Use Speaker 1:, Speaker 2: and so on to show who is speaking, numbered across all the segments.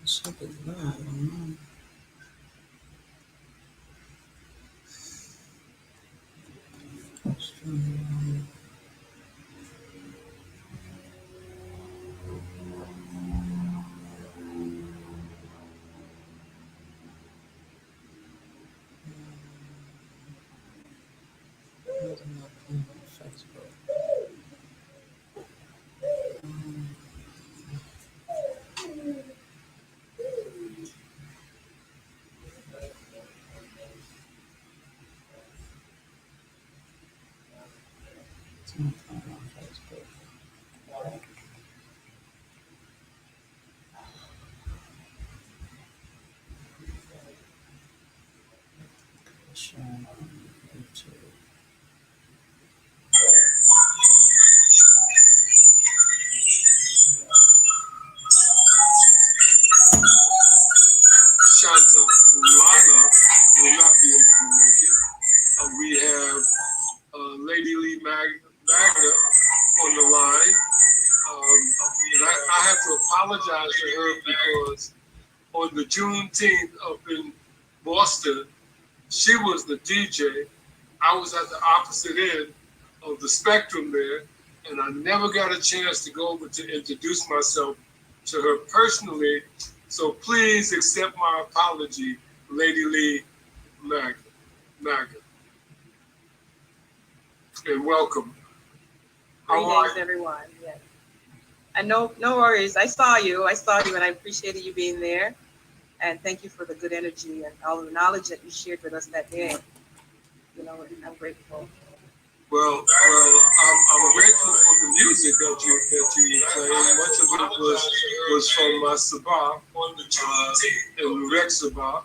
Speaker 1: Should be live. I don't know. Facebook. It's not on Facebook. Sharing on YouTube.
Speaker 2: Shanta Lana will not be able to make it. We have Lady Lee Magna on the line. And I have to apologize to her because on the Juneteenth up in Boston, she was the DJ. I was at the opposite end of the spectrum there, and I never got a chance to go over to introduce myself to her personally. So please accept my apology, Lady Lee Maga, and welcome.
Speaker 3: Greetings, everyone. Yes. And no worries. I saw you, and I appreciated you being there. And thank you for the good energy and all the knowledge that you shared with us that day. You know, I'm grateful.
Speaker 2: Well, I'm grateful for the music that you played. Much of it was from my Sabah and Rex Sabah,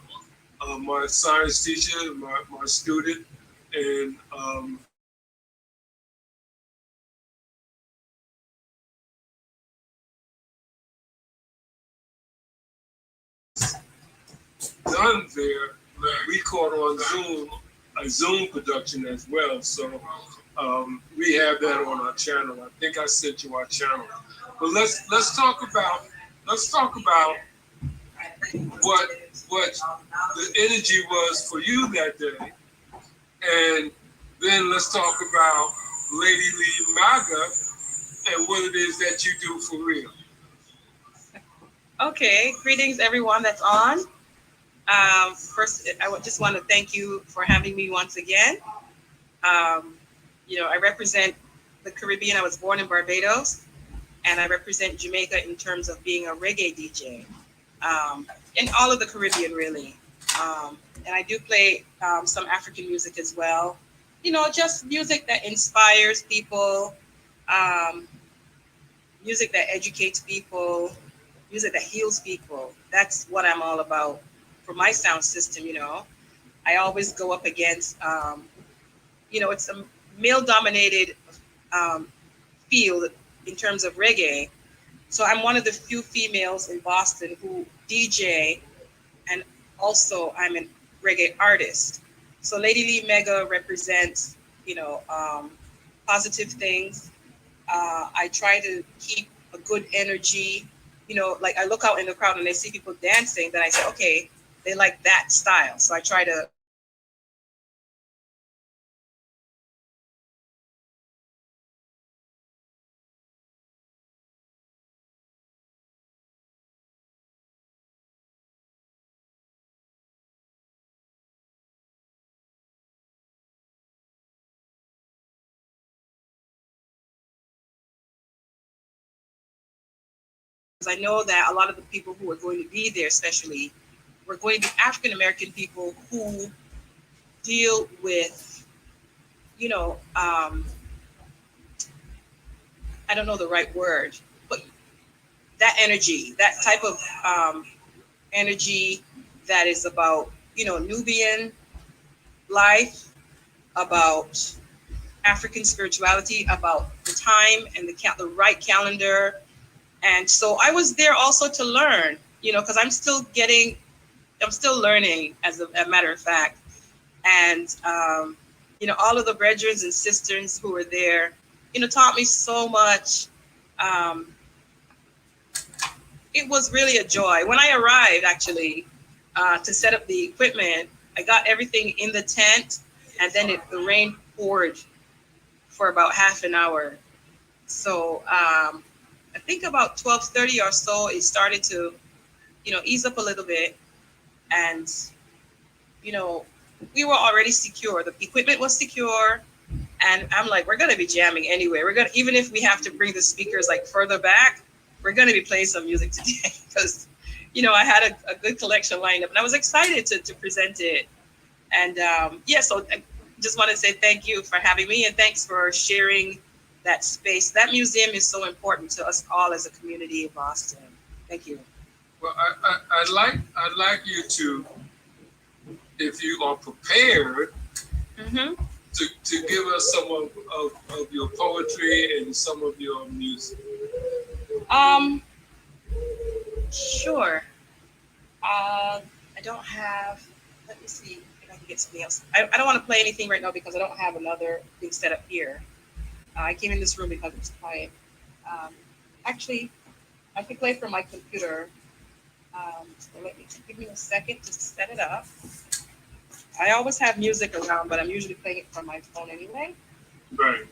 Speaker 2: my science teacher, my student, and done there. We caught on Zoom, a Zoom production as well. So we have that on our channel. I think I sent you our channel. But let's talk about what the energy was for you that day, and then let's talk about Lady Lee Maga and what it is that you do for real.
Speaker 3: Okay, greetings everyone that's on. First, I just want to thank you for having me once again. You know, I represent the Caribbean. I was born in Barbados, and I represent Jamaica in terms of being a reggae DJ, in all of the Caribbean, really. And I do play some African music as well. You know, just music that inspires people, um, music that educates people, music that heals people. That's what I'm all about for my sound system. You know, I always go up against, you know, it's a male-dominated field in terms of reggae. So I'm one of the few females in Boston who DJ, and also I'm a reggae artist. So Lady Lee Mega represents, you know, positive things. I try to keep a good energy. You know, like I look out in the crowd and I see people dancing, then I say, okay, they like that style. So I try to because I know that a lot of the people who are going to be there, especially, we're going to be African American people who deal with, you know, I don't know the right word, but that energy, that type of energy that is about, you know, Nubian life, about African spirituality, about the time and the right calendar. And so I was there also to learn, you know, because I'm still learning as a matter of fact. And, you know, all of the brethren and sisters who were there, you know, taught me so much. Um, it was really a joy. When I arrived, actually, to set up the equipment, I got everything in the tent, and then the rain poured for about half an hour. So I think about 12:30 or so, it started to, you know, ease up a little bit. And, you know, we were already secure. The equipment was secure. And I'm like, we're going to be jamming anyway. Even if we have to bring the speakers like further back, we're going to be playing some music today because, you know, I had a good collection lined up and I was excited to present it. And yeah, so I just want to say thank you for having me and thanks for sharing that space. That museum is so important to us all as a community in Boston. Thank you.
Speaker 2: Well, I'd like you to, if you are prepared, to give us some of your poetry and some of your music.
Speaker 3: Sure. I don't have, let me see if I can get something else. I don't want to play anything right now because I don't have another thing set up here. I came in this room because it's quiet. Actually, I can play from my computer. So give me a second to set it up. I always have music around, but I'm usually playing it from my phone anyway.
Speaker 2: Right.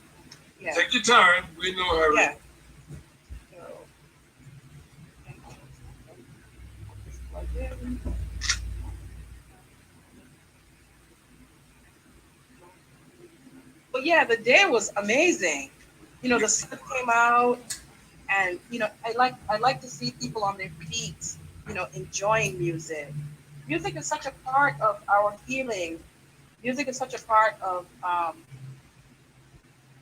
Speaker 3: Yeah.
Speaker 2: Take your time. We know how.
Speaker 3: Yeah. So, But yeah, the day was amazing. You know, the sun came out, and you know, I like to see people on their feet, you know, enjoying music. Music is such a part of our healing. Music is such a part of,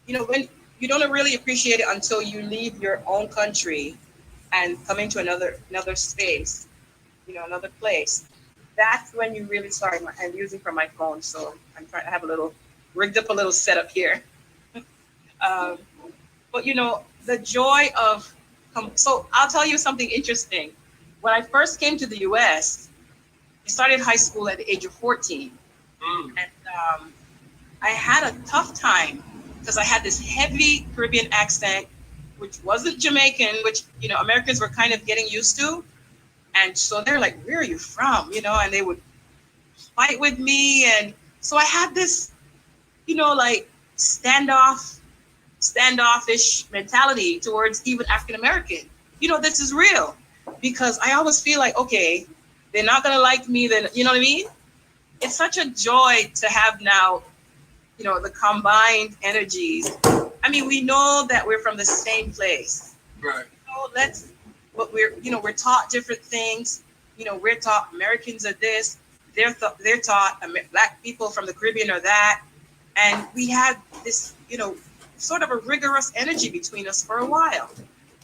Speaker 3: you know, when you don't really appreciate it until you leave your own country and come into another space, you know, another place. That's when you really start. I'm using for my phone, so I'm trying to have a little rigged up a little setup here. Um, but you know, the joy of so I'll tell you something interesting. When I first came to the U.S., I started high school at the age of 14, and I had a tough time because I had this heavy Caribbean accent, which wasn't Jamaican, which you know Americans were kind of getting used to. And so they're like, "Where are you from?" You know, and they would fight with me, and so I had this, you know, like standoffish mentality towards even African American. You know, this is real because I always feel like, okay, they're not gonna like me. Then you know what I mean? It's such a joy to have now, you know, the combined energies. I mean, we know that we're from the same place.
Speaker 2: Right.
Speaker 3: You know, but we're taught different things. You know, we're taught Americans are this, they're taught Black people from the Caribbean are that, and we had this, you know, sort of a rigorous energy between us for a while.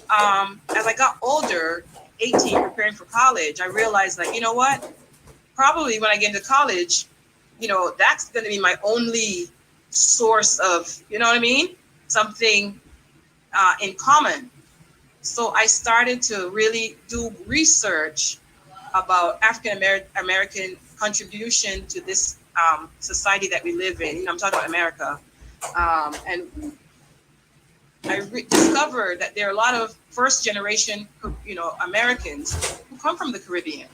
Speaker 3: As I got older, 18, preparing for college, I realized that, you know what, probably when I get into college, you know, that's going to be my only source of, you know what I mean, something in common. So I started to really do research about African American contribution to this society that we live in. You know, I'm talking about America. And I discovered that there are a lot of first generation, you know, Americans who come from the Caribbean.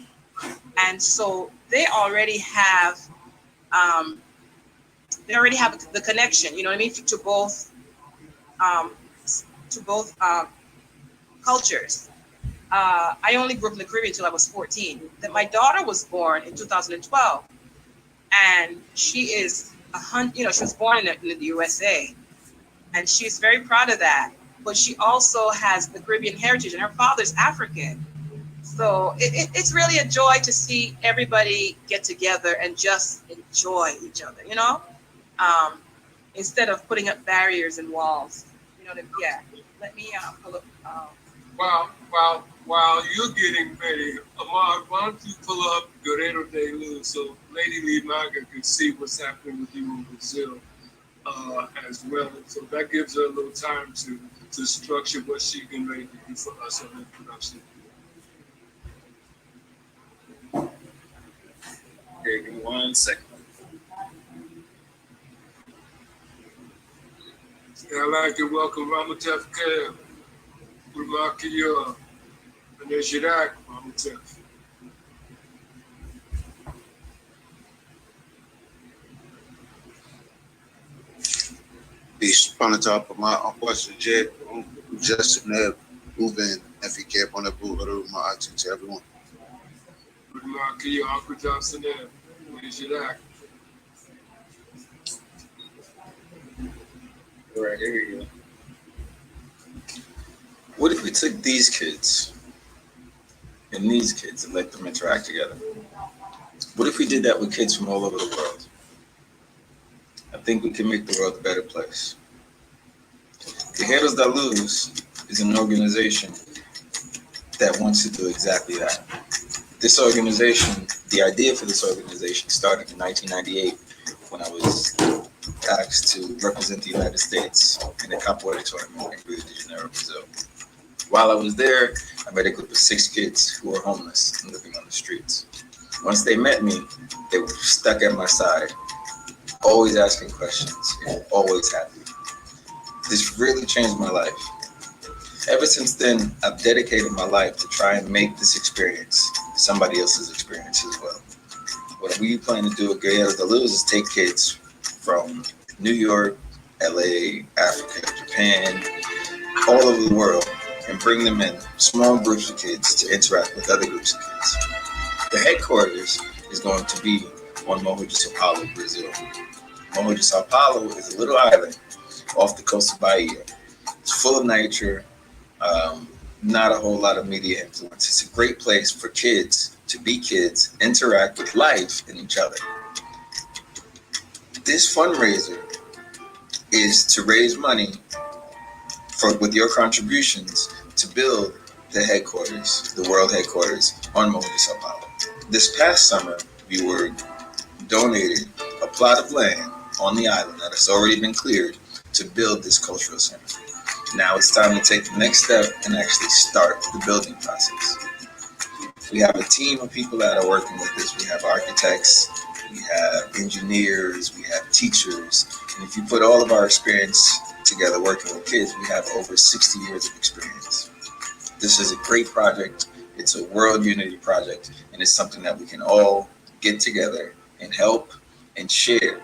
Speaker 3: And so they already have the connection, you know what I mean, um, to both cultures. I only grew up in the Caribbean until I was 14. That my daughter was born in 2012, and she is she was born in the USA, and she's very proud of that. But she also has the Caribbean heritage, and her father's African. So it's really a joy to see everybody get together and just enjoy each other, you know, instead of putting up barriers and walls. You know, yeah. Let me pull up.
Speaker 2: While you're getting ready, Amar, why don't you pull up Guerreiros Da Luz so Lady Lee Maga can see what's happening with you in Brazil as well. So that gives her a little time to structure what she's getting ready to do for us on the production.
Speaker 4: Okay, give me 1 second.
Speaker 2: And I'd like to welcome Ramutef Kev, Rumakia, and Neshirak Ramutef.
Speaker 5: Peace upon the top of my question, Jed, Justin, Uben, FK, on the boot, or my action to everyone.
Speaker 2: Rumakia, Uncle Johnson, Neshirak.
Speaker 4: All right, here we go. What if we took these kids and these kids and let them interact together? What if we did that with kids from all over the world? I think we can make the world a better place. Guerreiros Da Luz is an organization that wants to do exactly that. This organization, the idea for this organization started in 1998 when I was asked to represent the United States in a capoeira tournament in Rio de Janeiro, Brazil. While I was there, I met a group of 6 kids who were homeless and living on the streets. Once they met me, they were stuck at my side, always asking questions, and always happy. This really changed my life. Ever since then, I've dedicated my life to try and make this experience somebody else's experience as well. What we plan to do at Guerreiros Da Luz is take kids from New York, LA, Africa, Japan, all over the world, and bring them in small groups of kids to interact with other groups of kids. The headquarters is going to be on Morro de Sao Paulo, Brazil. Morro de Sao Paulo is a little island off the coast of Bahia. It's full of nature, not a whole lot of media influence. It's a great place for kids to be kids, interact with life and each other. This fundraiser is to raise money with your contributions to build the headquarters, the world headquarters on Morro de Sao Paulo. This past summer, we were donated a plot of land on the island that has already been cleared to build this cultural center. Now it's time to take the next step and actually start the building process. We have a team of people that are working with this. We have architects, we have engineers, we have teachers, and if you put all of our experience together working with kids, we have over 60 years of experience. This is a great project. It's a world unity project, and it's something that we can all get together and help and share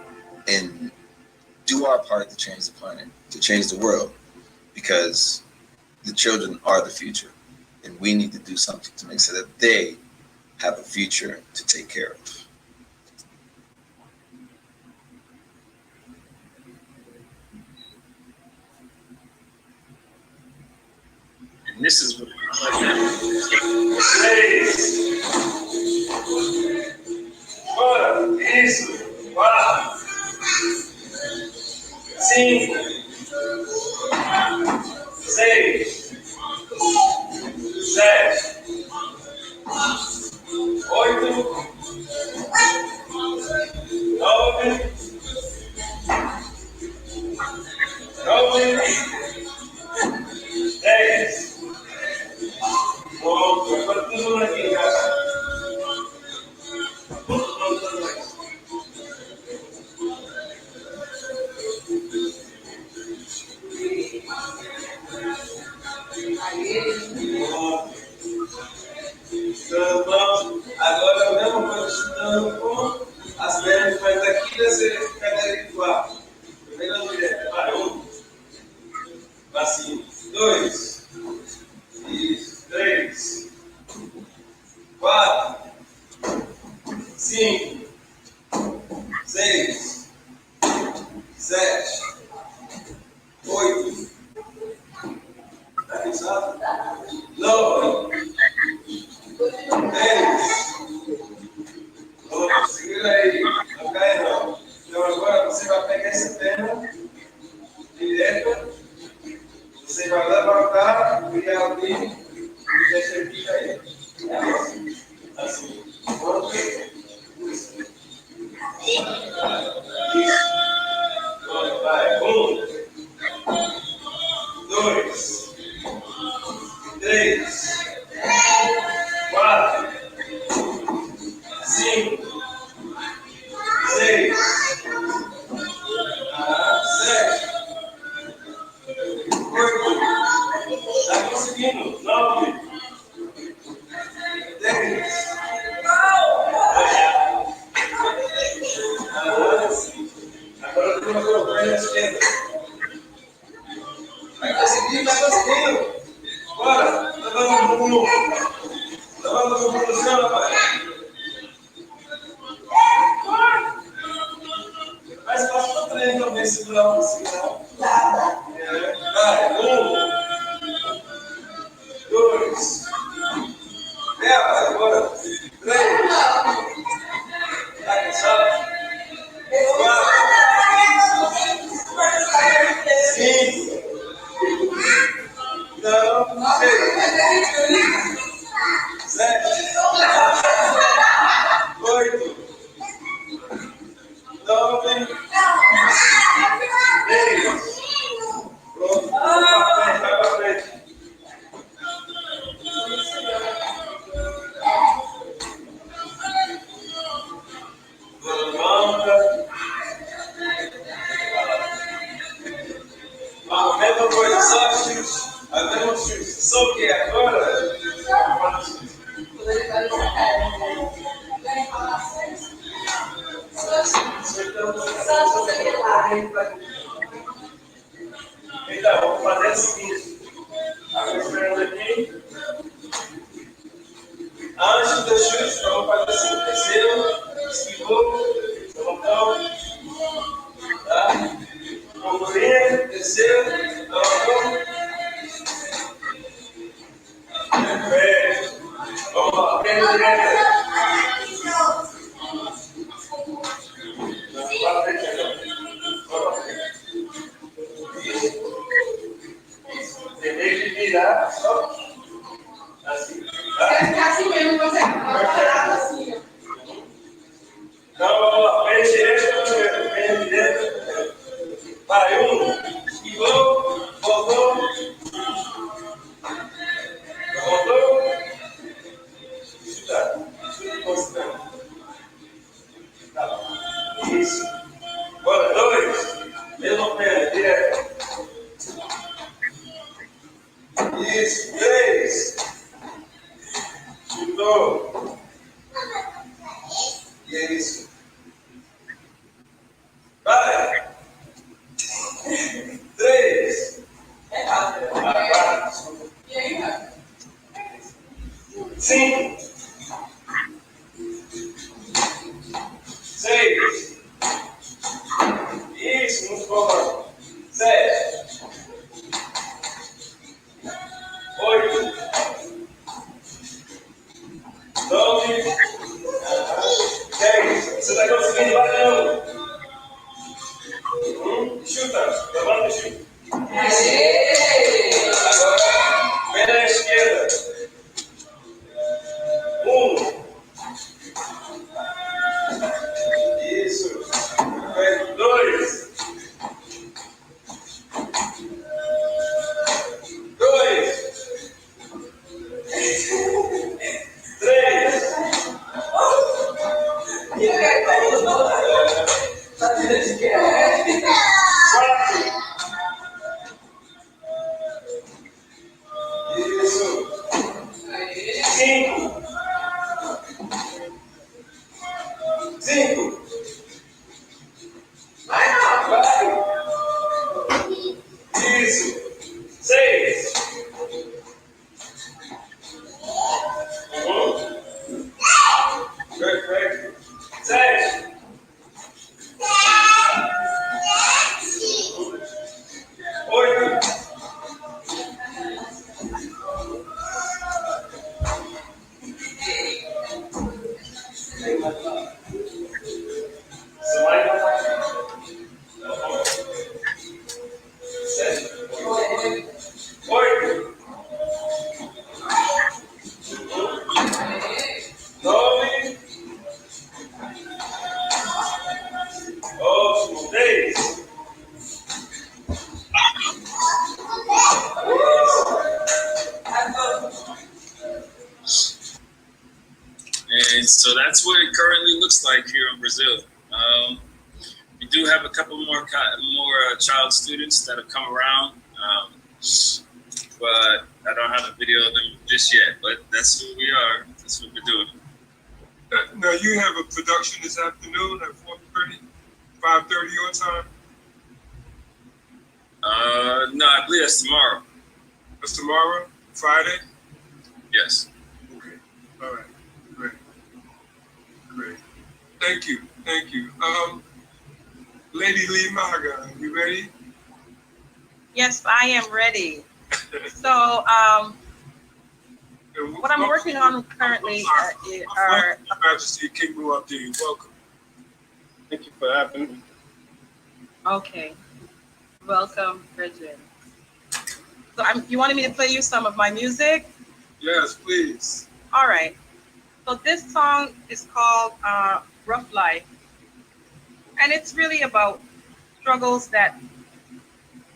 Speaker 4: and do our part to change the planet, to change the world, because the children are the future, and we need to do something to make sure that they have a future to take care of.
Speaker 6: And this is what bora, isso, bora, 5, 6, 7, 8, 9, 10. Pronto, agora todo mundo aqui, cara. Então, agora a mesma coisa estudando com as pernas mais aqui desse cadeira de lá. Primeira mulher, vai, 1, passinho, 2, 3, 4, 5, 6, 7, 8, tá cansado? 9, 10. Pronto, segura aí, não cai não. Então agora você vai pegar essa perna direta, você vai levantar e abrir e deixa aqui aí. Assim. Pronto. Pronto, vai. 1, 2, 3, 4, 5, 6, 7, 8, tá conseguindo? 9, 10. Agora eu vou colocar na esquerda. Vai conseguir, vai conseguindo. Bora, levanta o bumbum. Levanta o bumbum no chão, rapaz. Mas faz o treino também, segurar o sinal. Vai, 1, 2, vai, agora. 3, tá cansado? 4, 5, não, 6, 7, 8, 9, 10. Pronto, vai pra frente. Levanta. A mesma coisa, só a mesma coisa. Só o que agora? Então, vamos fazer o seguinte. Agora esperando aqui. Antes do chute, vamos fazer assim. Desceu, esquivou, levantou. Tá? Bombolinha, desceu, levantou. Perfeito. Vamos lá, perna direita. Para frente agora. Vamos lá. Você tem que virar só assim. Tá?
Speaker 7: Assim mesmo, você parado assim.
Speaker 6: Então vamos lá, perna direita primeiro. Perna direita primeiro. Vai, esquivou, voltou. Voltou. Chuta. Chuta constante. Tá bom. Isso. Agora, 2. Mesma perna, direto. Isso. 3. Chutou. E é isso. Vai. 3. 4. 5. 6. Isso, muito bom. 7. 8. 9. 10. Você está conseguindo, vai não. Chuta. Levanta e chuta. Agora, perna esquerda. 1. Isso. 2. 2. 3. 4. Isso. 5. 5. Vai. Isso. 6. Perfeito. 7. 8. 8. 9. Ótimo. 10.
Speaker 8: And so that's what it currently looks like here in Brazil. We do have a couple more child students that have come around, but I don't have a video of them just yet. But that's who we are. That's what we're doing.
Speaker 2: Now you have a production this afternoon at 4:30, 5:30 your time.
Speaker 8: No, I believe that's tomorrow.
Speaker 2: That's tomorrow, Friday.
Speaker 8: Yes.
Speaker 2: Okay. All right. Great. Great. Thank you. Thank you. Lady Lee Maga, you ready?
Speaker 3: Yes, I am ready. So, what I'm working on currently are.
Speaker 2: Your Majesty King Muabdi, welcome.
Speaker 8: Thank you for having me.
Speaker 3: Okay. Welcome, Bridget. So, you wanted me to play you some of my music?
Speaker 2: Yes, please.
Speaker 3: All right. So this song is called Rough Life. And it's really about struggles that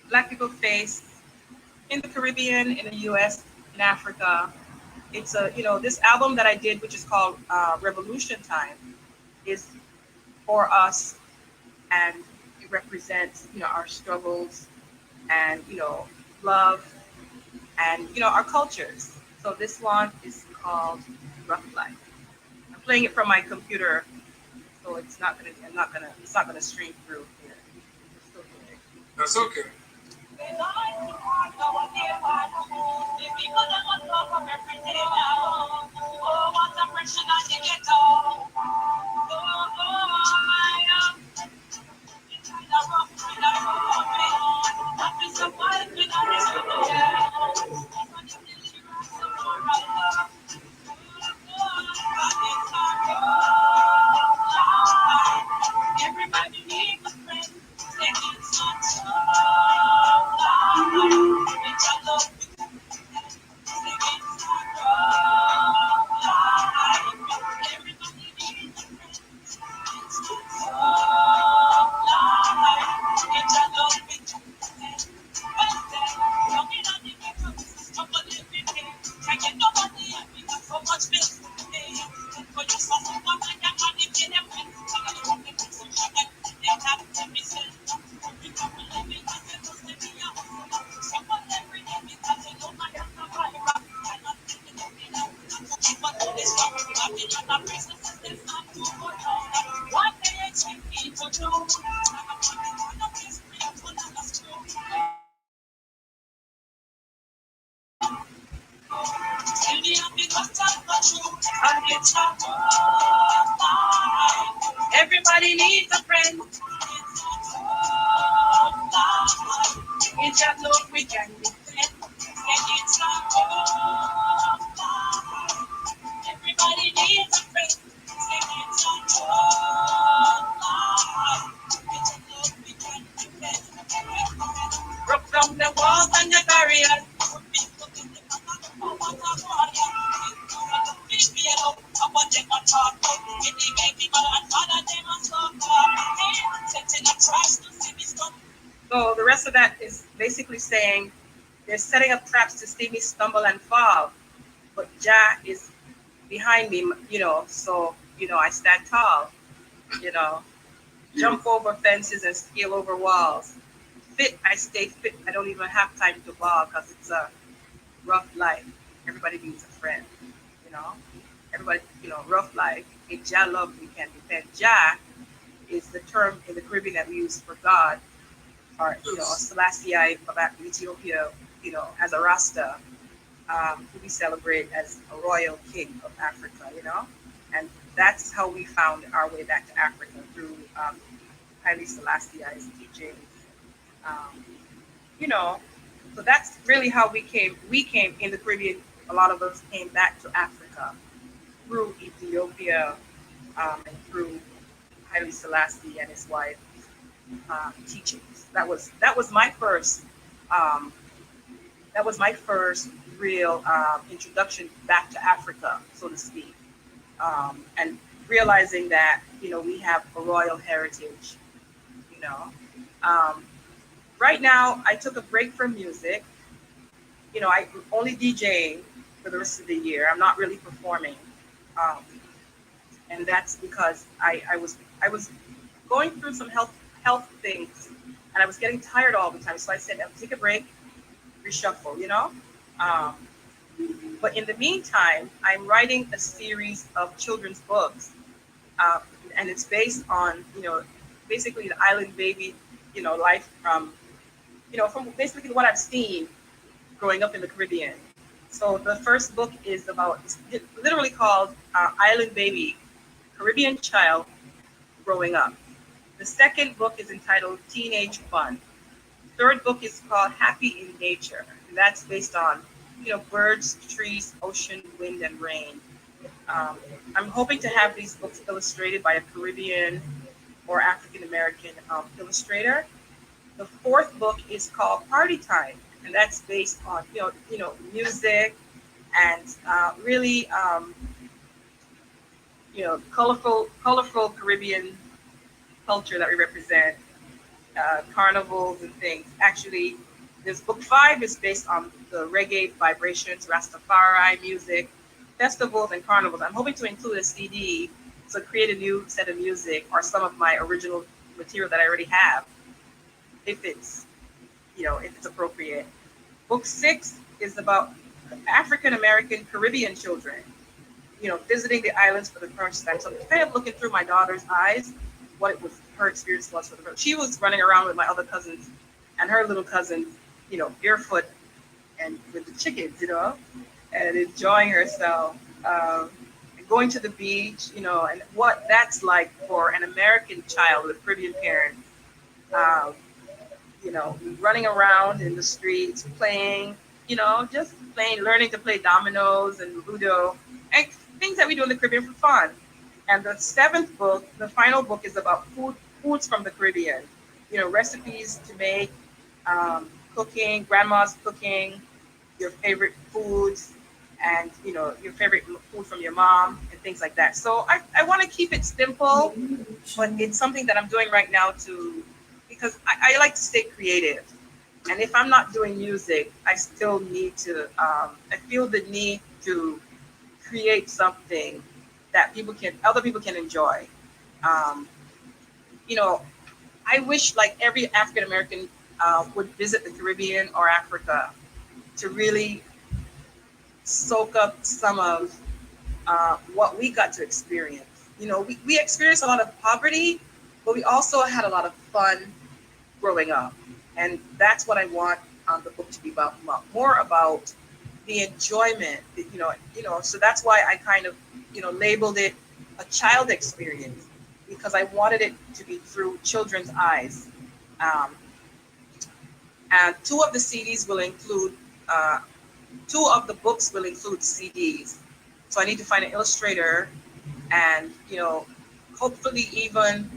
Speaker 3: Black people face in the Caribbean, in the US, in Africa. It's this album that I did, which is called Revolution Time, is for us, and it represents, our struggles and, love and, our cultures. So this one is called Rough Life. I'm playing it from my computer, so it's not gonna stream through here.
Speaker 2: That's okay.
Speaker 9: Oh, what a
Speaker 3: Everybody needs a friend. Everybody needs a friend. In that love we can defend. And it's not all. Everybody needs a friend. And it's not all. It's a love we can defend. Broke down the walls and the barriers. So the rest of that is basically saying they're setting up traps to see me stumble and fall, but Jah is behind me, so, I stand tall, jump over fences and scale over walls. Fit, I stay fit. I don't even have time to ball because it's a rough life. Everybody needs a friend, everybody, rough life. In Jah love we can defend. Jah is the term in the Caribbean that we use for God, or Selassie of Ethiopia, as a Rasta, who we celebrate as a royal king of Africa, and that's how we found our way back to Africa through Haile Selassie's teaching, so that's really how we came in the Caribbean. A lot of us came back to Africa through Ethiopia, and through Haile Selassie and his wife teachings. That was my first real introduction back to Africa, so to speak, and realizing that we have a royal heritage. Right now I took a break from music. I only DJing for the rest of the year. I'm not really performing, and that's because I was going through some health things, and I was getting tired all the time. So I said, I'll take a break, reshuffle, But in the meantime, I'm writing a series of children's books, and it's based on, basically the island baby, life from basically what I've seen growing up in the Caribbean. So the first book is it's literally called Island Baby, Caribbean Child Growing Up. The second book is entitled Teenage Fun. The third book is called Happy in Nature. And that's based on, birds, trees, ocean, wind, and rain. I'm hoping to have these books illustrated by a Caribbean or African American illustrator. The fourth book is called Party Time, and that's based on music and really colorful Caribbean culture that we represent, carnivals and things. Actually, this book 5 is based on the reggae vibrations, Rastafari music, festivals, and carnivals. I'm hoping to include a CD, so create a new set of music or some of my original material that I already have, if it's appropriate. Book 6 is about African American Caribbean children, visiting the islands for the first time. So kind of looking through my daughter's eyes, her experience was for the first. She was running around with my other cousins and her little cousins, barefoot and with the chickens, and enjoying herself, and going to the beach, and what that's like for an American child with a Caribbean parent. Um, Running around in the streets, playing, just playing, learning to play dominoes and Ludo, and things that we do in the Caribbean for fun. And the seventh book, the final book, is about foods from the Caribbean. Recipes to make, cooking, grandma's cooking, your favorite foods, and your favorite food from your mom and things like that. So I want to keep it simple, but it's something that I'm doing right now because I like to stay creative. And if I'm not doing music, I still need to, I feel the need to create something that other people can enjoy. Um, I wish like every African American would visit the Caribbean or Africa to really soak up some of what we got to experience. We experienced a lot of poverty, but we also had a lot of fun growing up. And that's what I want the book to be about, more about the enjoyment, so that's why I kind of, labeled it a child experience, because I wanted it to be through children's eyes. And two of the books will include CDs. So I need to find an illustrator and, hopefully even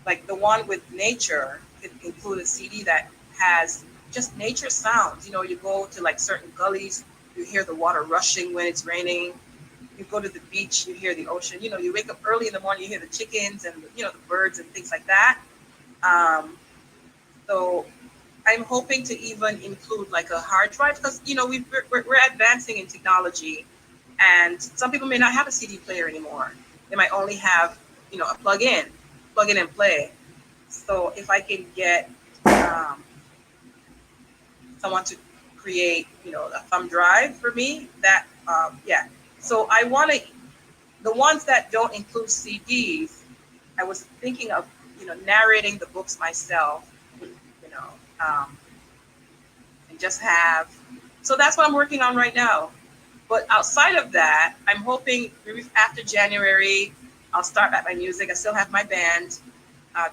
Speaker 3: like the one with nature could include a CD that has just nature sounds. You go to like certain gullies, you hear the water rushing when it's raining. You go to the beach, you hear the ocean. You wake up early in the morning, you hear the chickens and the birds and things like that. So I'm hoping to even include like a hard drive, because we're advancing in technology, and some people may not have a CD player anymore. They might only have a plug-in and play. So if I can get someone to create a thumb drive for me, that yeah. So I want to, the ones that don't include CDs, I was thinking of narrating the books myself, and just have. So that's what I'm working on right now. But outside of that, I'm hoping maybe after January, I'll start back my music. I still have my band,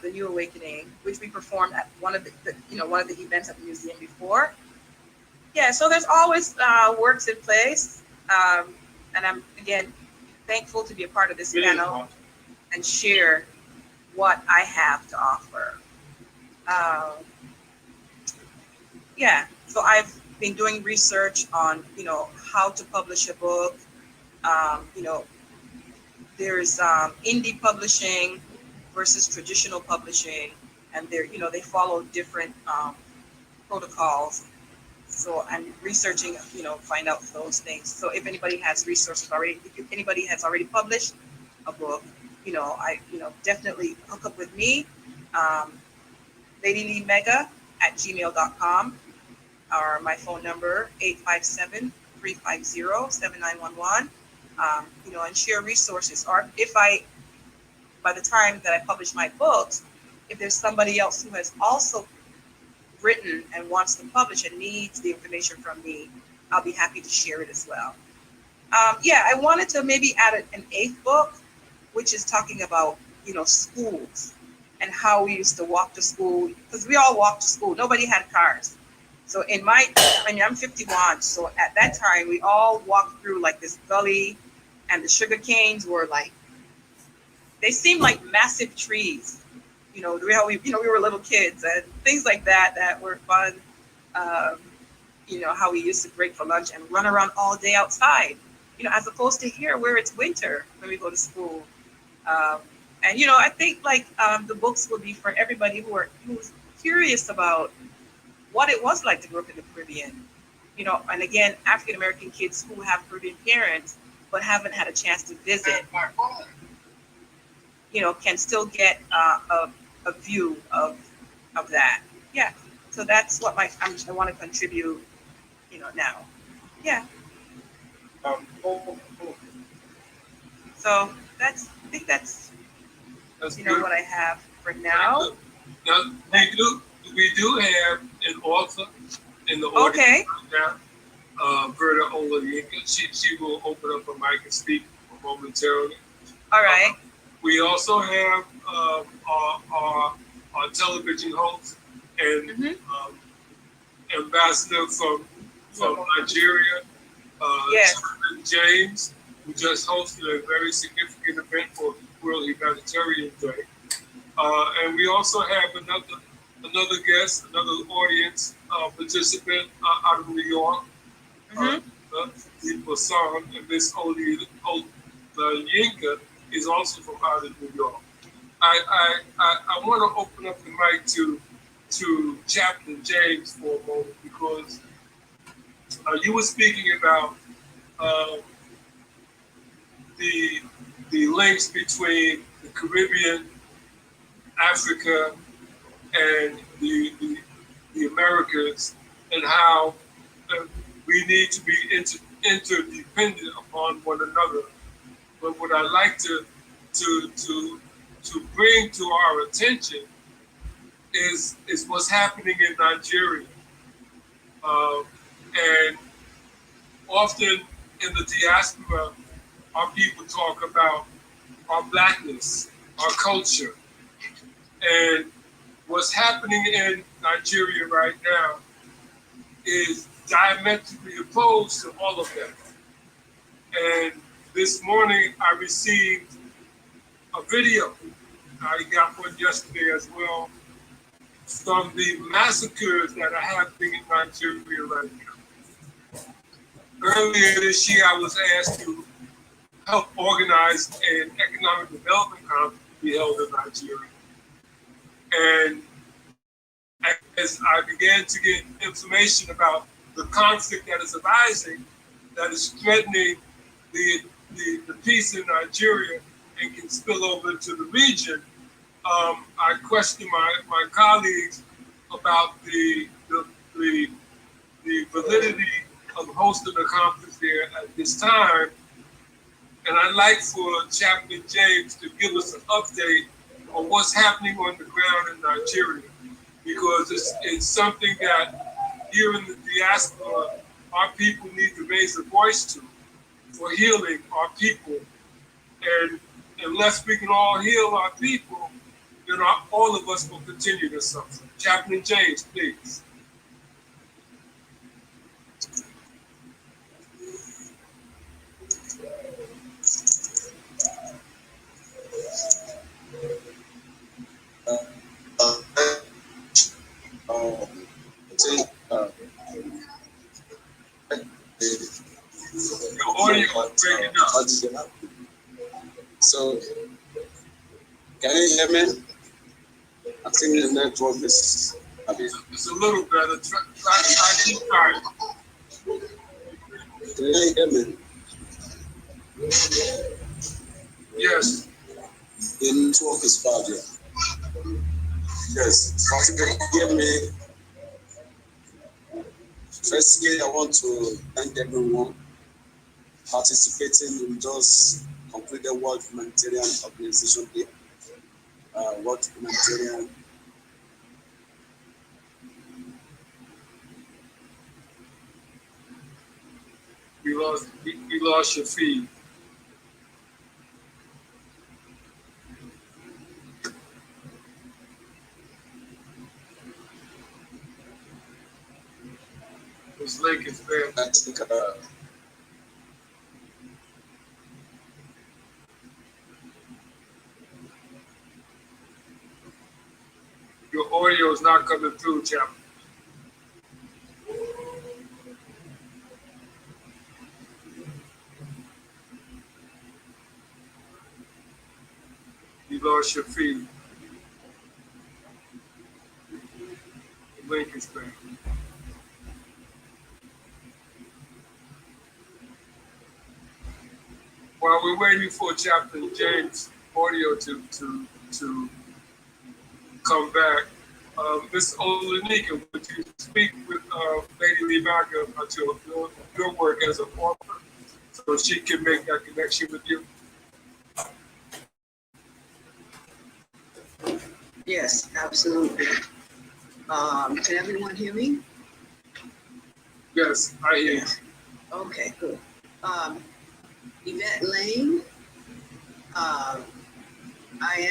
Speaker 3: The New Awakening, which we performed at one of the events at the museum before. Yeah, so there's always works in place, and I'm again thankful to be a part of this panel and share what I have to offer. Yeah, so I've been doing research on how to publish a book. There's indie publishing versus traditional publishing, and they follow different protocols. So I'm researching, find out those things. So if anybody has resources already, if anybody has already published a book, I definitely hook up with me, ladyleemega@gmail.com, or my phone number 857-350-7911. And share resources. Or by the time that I publish my books, if there's somebody else who has also written and wants to publish and needs the information from me, I'll be happy to share it as well. I wanted to maybe add an eighth book, which is talking about, schools and how we used to walk to school, because we all walked to school. Nobody had cars. So I'm 51, so at that time, we all walked through like this gully, and the sugar canes were like, they seemed like massive trees. We were little kids and things like that were fun. How we used to break for lunch and run around all day outside, as opposed to here where it's winter when we go to school. I think like the books will be for everybody who's curious about what it was like to grow up in the Caribbean. And again, African American kids who have Caribbean parents but haven't had a chance to visit, can still get a view of that. Yeah. So that's what I want to contribute, now. Yeah. So I think that's
Speaker 2: good.
Speaker 3: what I have for now.
Speaker 2: Now, we do have an author in the audience
Speaker 3: Okay.
Speaker 2: right now, Berta Olayinka. She will open up her mic and speak momentarily.
Speaker 3: All right.
Speaker 2: We also have our television host and ambassador from Nigeria,
Speaker 3: Yes.
Speaker 2: Jonathan James, who just hosted a very significant event for World Humanitarian Day. And we also have another guest, another audience participant out of New York, Basan, and Miss Yinka is also from out of New York. I want to open up the mic to Chaplain James for a moment because you were speaking about the links between the Caribbean, Africa, and the Americas, and how we need to be interdependent upon one another. But what I'd like to bring to our attention is what's happening in Nigeria, and often in the diaspora, our people talk about our blackness, our culture, and what's happening in Nigeria right now is diametrically opposed to all of that. And this morning I received a video. I got one yesterday as well from the massacres that are happening in Nigeria right now. Earlier this year, I was asked to help organize an economic development conference to be held in Nigeria. And as I began to get information about the conflict that is arising, that is threatening the peace in Nigeria and can spill over to the region, I questioned my colleagues about the validity of hosting a conference there at this time. And I'd like for Chaplain James to give us an update on what's happening on the ground in Nigeria, because it's something that here in the diaspora, our people need to raise a voice to for healing our people. And unless we can all heal our people, then all of us will continue to suffer. Chaplain James, please. Your audio is breaking up.
Speaker 9: So, can you hear me? I think the network is a bit.
Speaker 2: It's a little better. Try.
Speaker 9: Can you hear me?
Speaker 2: Yes.
Speaker 9: The network is bad here. Yes. So if you can hear me, firstly, I want to thank everyone participating in just completed World Humanitarian Organization Day. World Humanitarian.
Speaker 2: We lost your feed. This link is bad.
Speaker 9: I think
Speaker 2: your audio is not coming through, Chaplain. You lost your feed. The link is bad. While we're waiting for Chaplain James' audio to come back, Ms. Olanika, would you speak with Lady Lee Maga about your work as an author so she can make that connection with you?
Speaker 1: Yes, absolutely. Can everyone hear me?
Speaker 2: Yes, I hear you.
Speaker 1: Okay, good. Yvette Lane I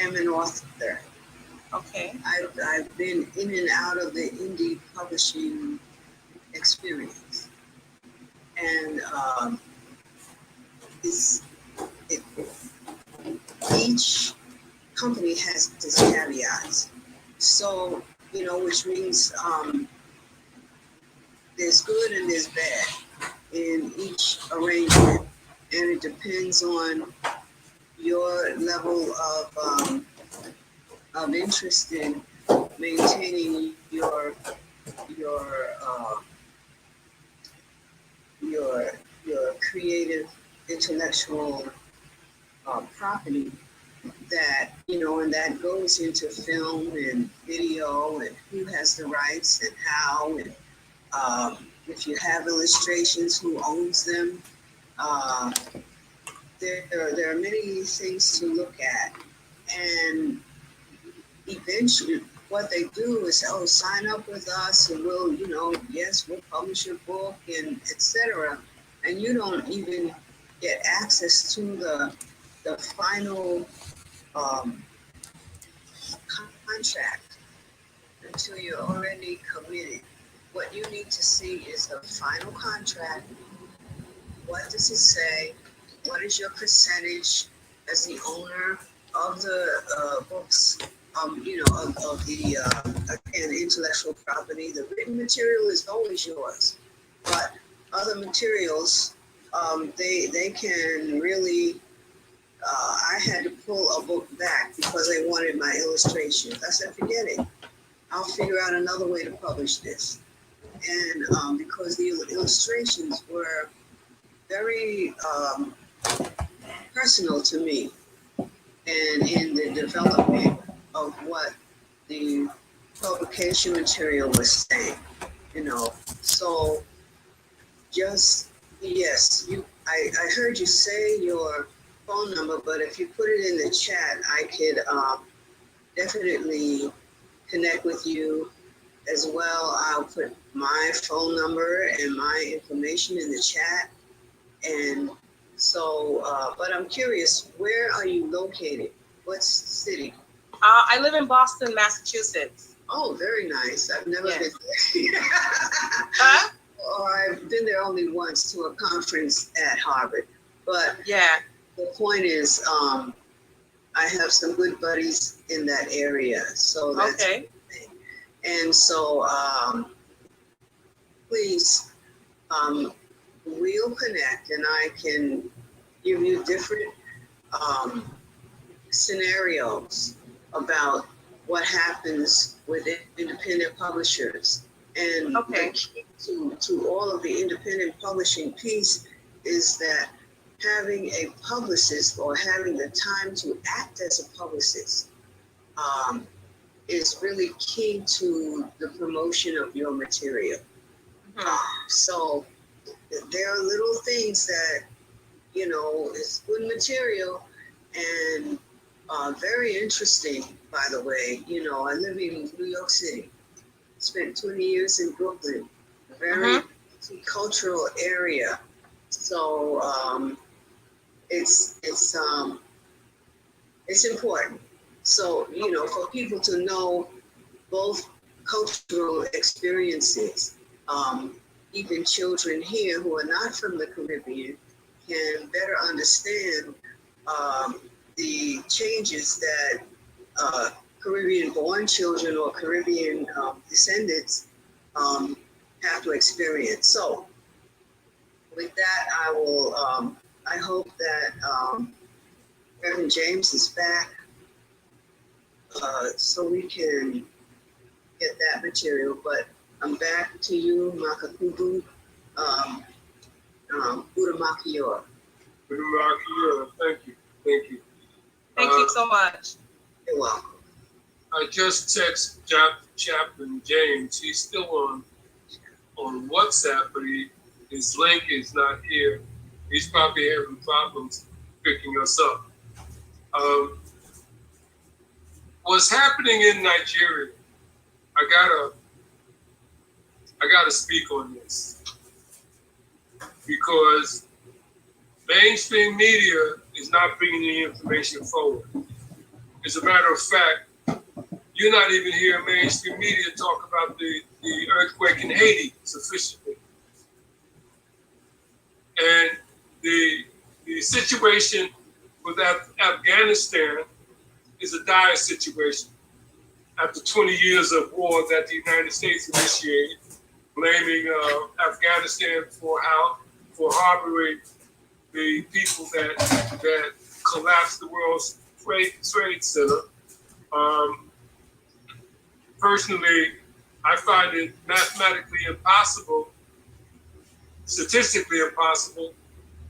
Speaker 1: am an author.
Speaker 3: Okay.
Speaker 1: I've been in and out of the indie publishing experience, and each company has its caveats. So, which means there's good and there's bad in each arrangement, and it depends on your level of interest in maintaining your creative intellectual property that and that goes into film and video, and who has the rights and how, and if you have illustrations, who owns them. There are many things to look at, and eventually what they do is, sign up with us and we'll yes, we'll publish your book and etc. And you don't even get access to the final contract until you're already committed. What you need to see is the final contract. What does it say? What is your percentage as the owner of the books? Of the again, intellectual property. The written material is always yours, but other materials, they can really. I had to pull a book back because they wanted my illustrations. I said, forget it. I'll figure out another way to publish this. And because the illustrations were very personal to me, and in the development of what the publication material was saying, So just, yes, I heard you say your phone number, but if you put it in the chat, I could definitely connect with you as well. I'll put my phone number and my information in the chat. And so, but I'm curious, where are you located? What city?
Speaker 3: I live in Boston, Massachusetts.
Speaker 1: Oh, very nice. I've never been there.
Speaker 3: Huh?
Speaker 1: Or I've been there only once to a conference at Harvard. But
Speaker 3: yeah,
Speaker 1: the point is, I have some good buddies in that area. So that's
Speaker 3: okay.
Speaker 1: And so, please, we'll connect, and I can give you different scenarios about what happens with independent publishers. And
Speaker 3: okay.
Speaker 1: The key to all of the independent publishing piece is that having a publicist, or having the time to act as a publicist, is really key to the promotion of your material. So there are little things that, is good material, and very interesting, by the way. I live in New York City, spent 20 years in Brooklyn, a very cultural area. So it's important. So, for people to know both cultural experiences, even children here who are not from the Caribbean can better understand the changes that Caribbean-born children or Caribbean descendants have to experience. So, with that, I will. I hope that Reverend James is back, so we can get that material. But I'm back to you, Makakuvu, Udamakior.
Speaker 2: Udamakior, thank you. Thank you.
Speaker 3: Thank you so much.
Speaker 1: You're welcome.
Speaker 2: I just text Chaplain James. He's still on WhatsApp, but his link is not here. He's probably having problems picking us up. What's happening in Nigeria? I gotta speak on this, because mainstream media is not bringing the information forward. As a matter of fact, you're not even hearing mainstream media talk about the earthquake in Haiti sufficiently. And the situation with Afghanistan is a dire situation. After 20 years of war that the United States initiated, blaming Afghanistan for harboring the people that collapsed the world's trade center. Personally, I find it mathematically impossible, statistically impossible,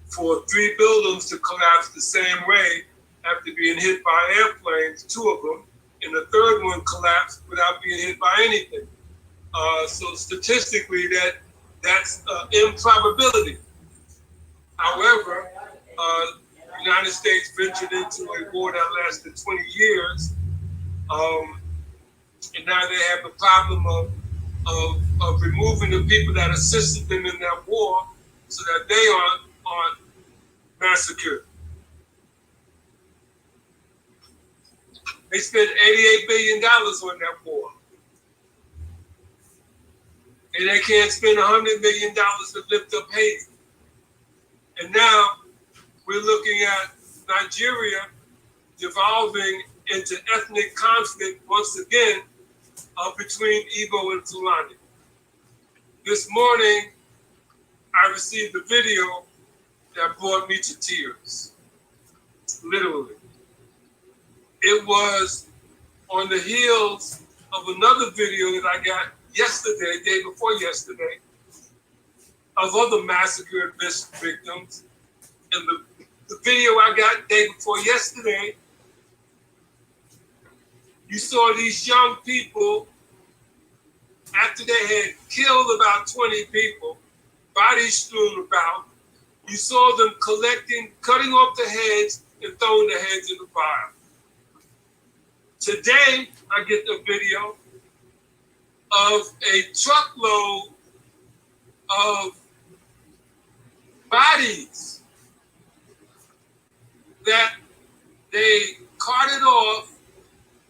Speaker 2: for 3 buildings to collapse the same way after being hit by airplanes, 2 of them, and the third one collapsed without being hit by anything. So statistically, that's improbability. However, the United States ventured into a war that lasted 20 years, and now they have the problem of removing the people that assisted them in that war so that they aren't massacred. They spent $88 billion on that war. And they can't spend $100 million to lift up Haiti. And now we're looking at Nigeria devolving into ethnic conflict once again between Igbo and Fulani. This morning, I received a video that brought me to tears, literally. It was on the heels of another video that I got yesterday, day before yesterday, of other massacred victims. And the video I got day before yesterday, you saw these young people, after they had killed about 20 people, bodies strewn about, you saw them cutting off the heads and throwing the heads in the fire. Today, I get the video of a truckload of bodies that they carted off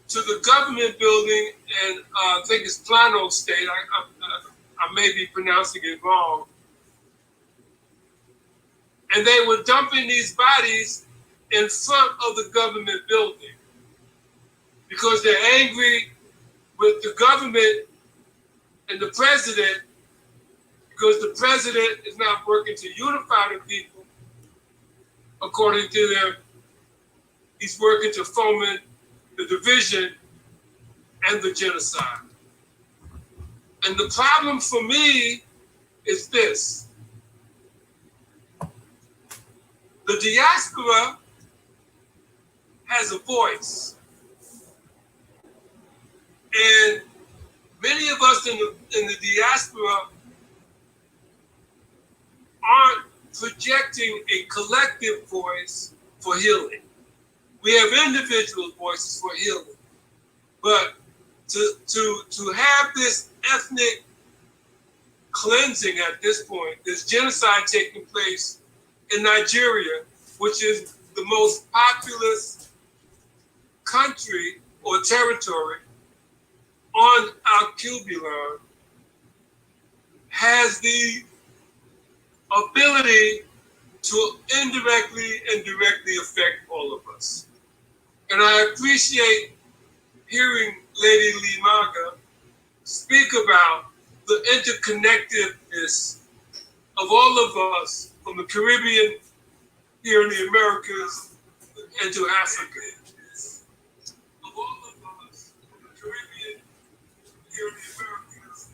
Speaker 2: to the government building, and I think it's Plano State. I may be pronouncing it wrong. And they were dumping these bodies in front of the government building because they're angry with the government and the president, because the president is not working to unify the people. According to them, he's working to foment the division and the genocide. And the problem for me is this. The diaspora has a voice. And many of us in the diaspora aren't projecting a collective voice for healing. We have individual voices for healing. But to have this ethnic cleansing at this point, this genocide taking place in Nigeria, which is the most populous country or territory on our cubular, has the ability to indirectly and directly affect all of us. And I appreciate hearing Lady Limaga speak about the interconnectedness of all of us from the Caribbean here in the Americas and to Africa. Of all of us from the Caribbean here in the Americas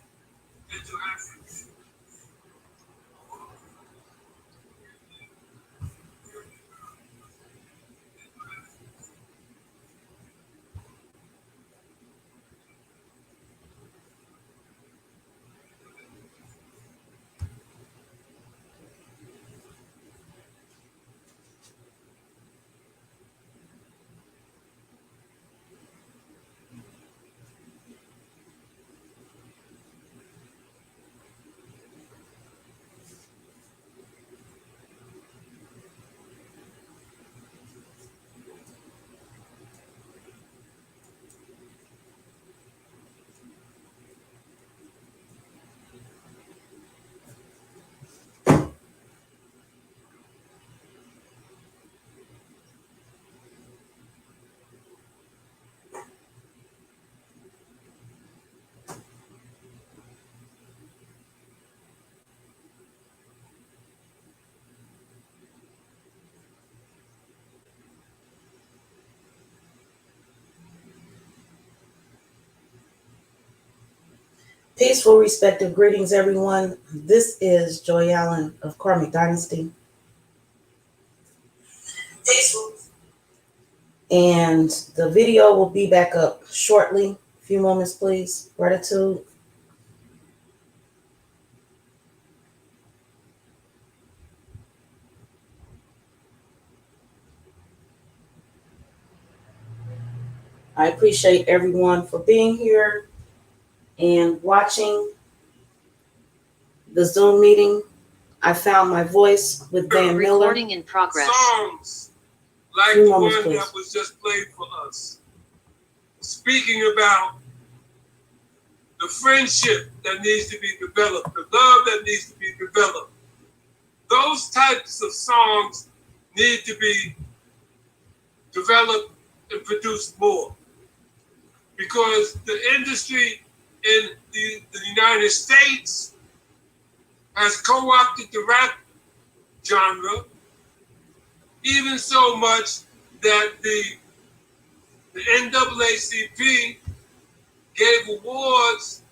Speaker 2: and to Africa.
Speaker 10: Peaceful, respective greetings, everyone. This is Joy Allen of Karmic Dynasty. Peaceful. And the video will be back up shortly. A few moments, please. Gratitude. I appreciate everyone for being here and watching the Zoom meeting. I found my voice with Van Miller.
Speaker 11: Recording in progress.
Speaker 2: Songs like
Speaker 10: Few
Speaker 2: the
Speaker 10: moments,
Speaker 2: one
Speaker 10: please.
Speaker 2: that was just played for us, speaking about the friendship that needs to be developed, the love that needs to be developed. Those types of songs need to be developed and produced more, because the industry in the United States has co-opted the rap genre, even so much that the NAACP gave awards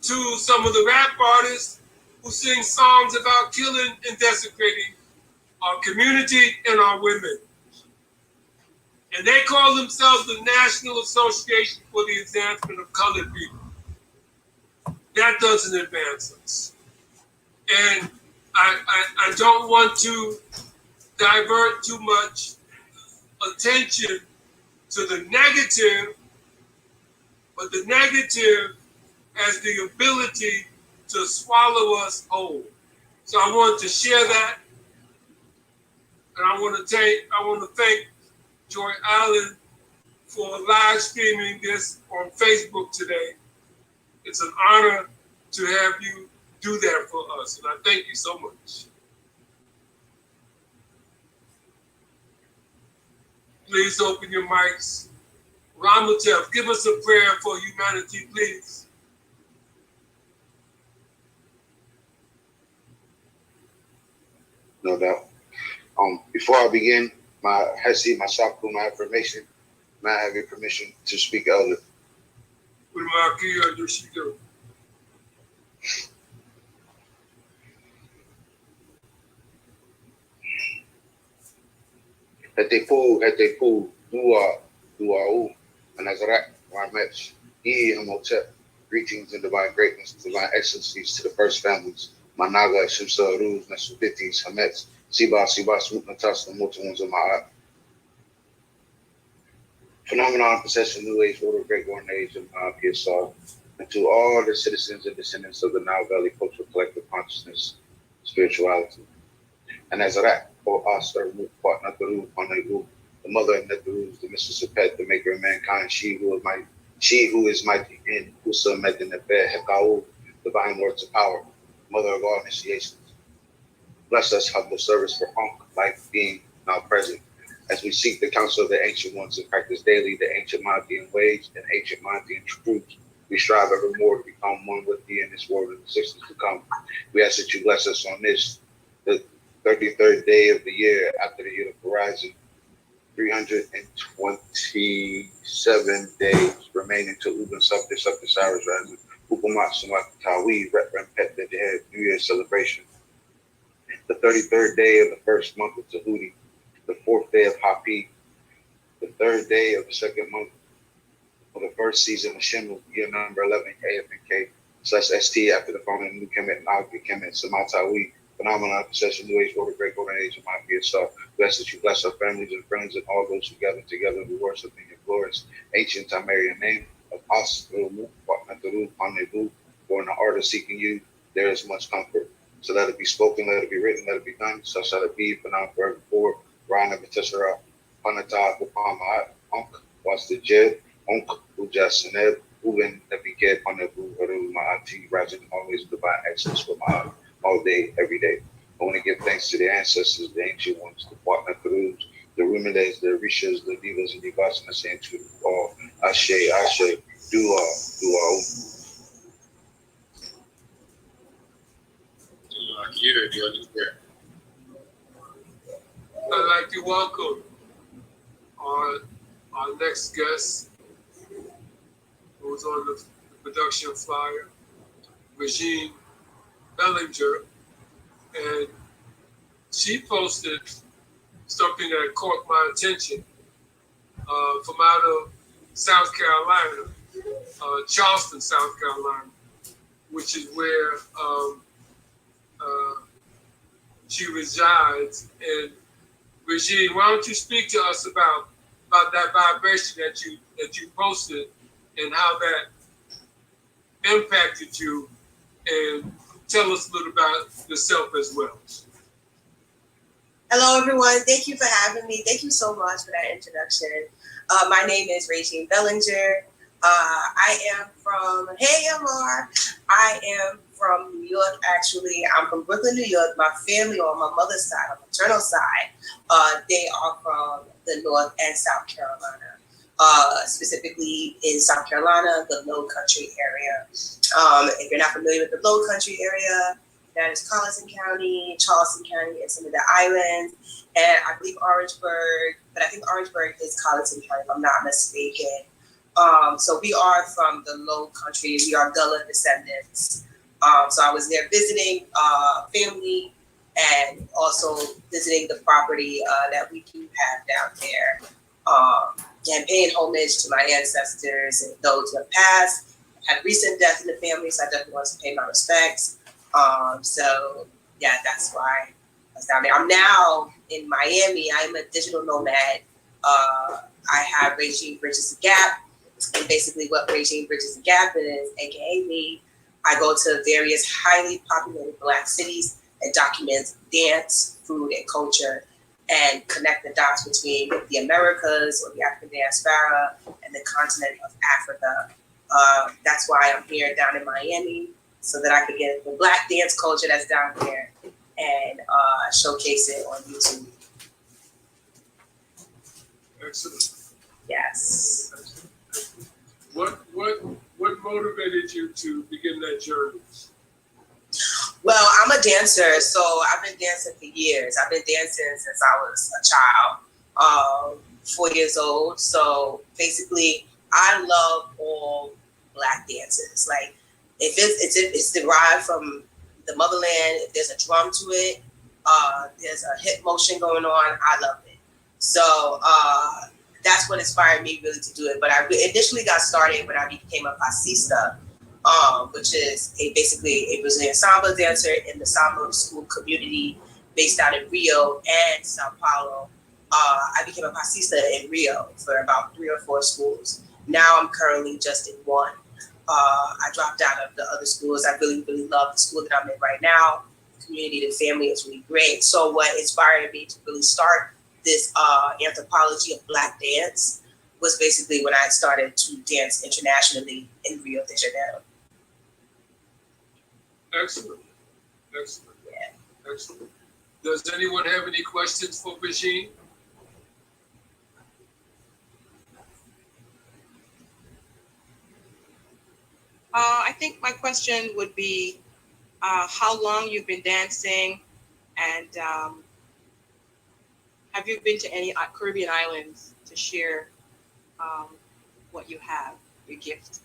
Speaker 2: to some of the rap artists who sing songs about killing and desecrating our community and our women. And they call themselves the National Association for the Advancement of Colored People. That doesn't advance us. And I don't want to divert too much attention to the negative, but the negative has the ability to swallow us whole. So I want to share that, and I want to thank Joy Allen for live streaming this on Facebook today. It's an honor to have you do that for us, and I thank you so much. Please open your mics. Ramutef, give us a prayer for humanity, please.
Speaker 5: No doubt. Before I begin, my Hesi, my Shaku, my affirmation, may I have your permission to speak, Elder? Hetepu, Dua, Anazarak, Ramesh, Amotep. Greetings and divine greatness, divine excellencies to the first families. Managa, Shimsa, Ruz, Nasubitis, Hamets, Siba, Smutnatas, the multi ones of my eye. Phenomenon, possession, new age, order, great golden age, and PSR. And to all the citizens and descendants of the Nile Valley Cultural Collective Consciousness, Spirituality. And as that, for us, the mother of Netheru, the mistress of Pet, the maker of mankind, she who is mighty in Kusa Medin Nebe Hekau, divine words of power, mother of all initiations. Bless us, humble service for Ankh, life being now present, as we seek the counsel of the ancient ones and practice daily the ancient Mantian ways and ancient Mantian truths. We strive evermore to become one with thee in this world and the systems to come. We ask that you bless us on this, the 33rd day of the year after the year of horizon. 327 days remaining to Uban Sabta Cyrus Rising. Upamat Samat Tawi, Rempet, the New Year's celebration. The 33rd day of the first month of Tahuti, the 4th day of Hapi, the 3rd day of the 2nd month of the first season of Shimu, year number 11, AFNK, /ST after the founding of New Kemet, Naga Kemet, Samatawi, phenomenon, possession, new age, order, great golden age, and my PSR. Bless that you bless our families and friends and all those who gather together we worship in your glorious ancient Tamarian name of As, Rumu, Waknataru, Panebu, for in the art of seeking you, there is much comfort. So let it be spoken, let it be written, let it be done. So shall it be for now forevermore. Rana Viteshara, Panata, Upama, Unk, was the Jed, Unk, Ujasaneb, Uven, Nepike, Panebu, Haru, Maati, rising always divine excellence for my all day, every day. I want to give thanks to the ancestors, the ancient ones, the partner Karus, the Rumides, the Rishas, the Divas, and Divas, and the saying to all, Ashe, Ashe, Dua.
Speaker 2: I'd like to welcome our next guest, who was on the production flyer, Regine Bellinger, and she posted something that caught my attention from out of South Carolina, Charleston, South Carolina, which is where she resides. And Regine, why don't you speak to us about that vibration that you posted and how that impacted you, and tell us a little about yourself as well.
Speaker 11: Hello, everyone. Thank you for having me. Thank you so much for that introduction. My name is Regine Bellinger. I am from, hey, Amar. I am from New York, actually. I'm from Brooklyn, New York. My family on my mother's side, on my maternal side, they are from the North and South Carolina. Specifically in South Carolina, the Low Country area. If you're not familiar with the Low Country area, that is Colleton County, Charleston County, and some of the islands, and I believe Orangeburg, but I think Orangeburg is Colleton County, if I'm not mistaken. So we are from the Low Country. We are Gullah descendants. So I was there visiting family and also visiting the property that we do have down there. And paying homage to my ancestors and those who have passed. Had a recent death in the family, so I definitely want to pay my respects. So yeah, that's why I was down there. I'm now in Miami. I'm a digital nomad. I have Regine Bridges the Gap, and basically what Regine Bridges the Gap is, aka me, I go to various highly populated Black cities and document dance, food, and culture, and connect the dots between the Americas or the African diaspora and the continent of Africa. That's why I'm here down in Miami, so that I could get the Black dance culture that's down here and showcase it on YouTube.
Speaker 2: Excellent.
Speaker 11: Yes.
Speaker 2: Excellent. What motivated you to begin that journey?
Speaker 11: Well, I'm a dancer, so I've been dancing for years. I've been dancing since I was a child, 4 years old. So basically, I love all Black dances. Like, if it's derived from the motherland, if there's a drum to it, there's a hip motion going on, I love it. So that's what inspired me really to do it. But I initially got started when I became a pasista, which is basically a Brazilian samba dancer in the samba school community based out in Rio and Sao Paulo. I became a pasista in Rio for about 3 or 4 schools. Now I'm currently just in one. I dropped out of the other schools. I really, really love the school that I'm in right now. The community, the family is really great. So what inspired me to really start this anthropology of Black dance was basically when I started to dance internationally in Rio de Janeiro.
Speaker 2: Excellent. Excellent.
Speaker 11: Yeah.
Speaker 2: Excellent. Does anyone have any questions for Regine?
Speaker 3: I think my question would be how long you've been dancing, and have you been to any Caribbean islands to share what you have, your gift?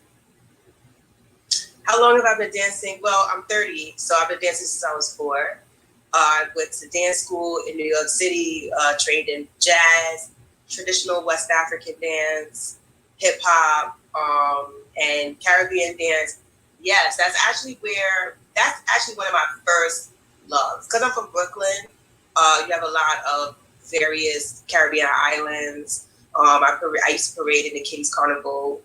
Speaker 11: How long have I been dancing? Well, I'm 30, so I've been dancing since I was 4. I went to dance school in New York City, trained in jazz, traditional West African dance, hip hop, and Caribbean dance. Yes, that's actually one of my first loves. Because I'm from Brooklyn, you have a lot of various Caribbean islands. I used to parade in the Kiddies Carnival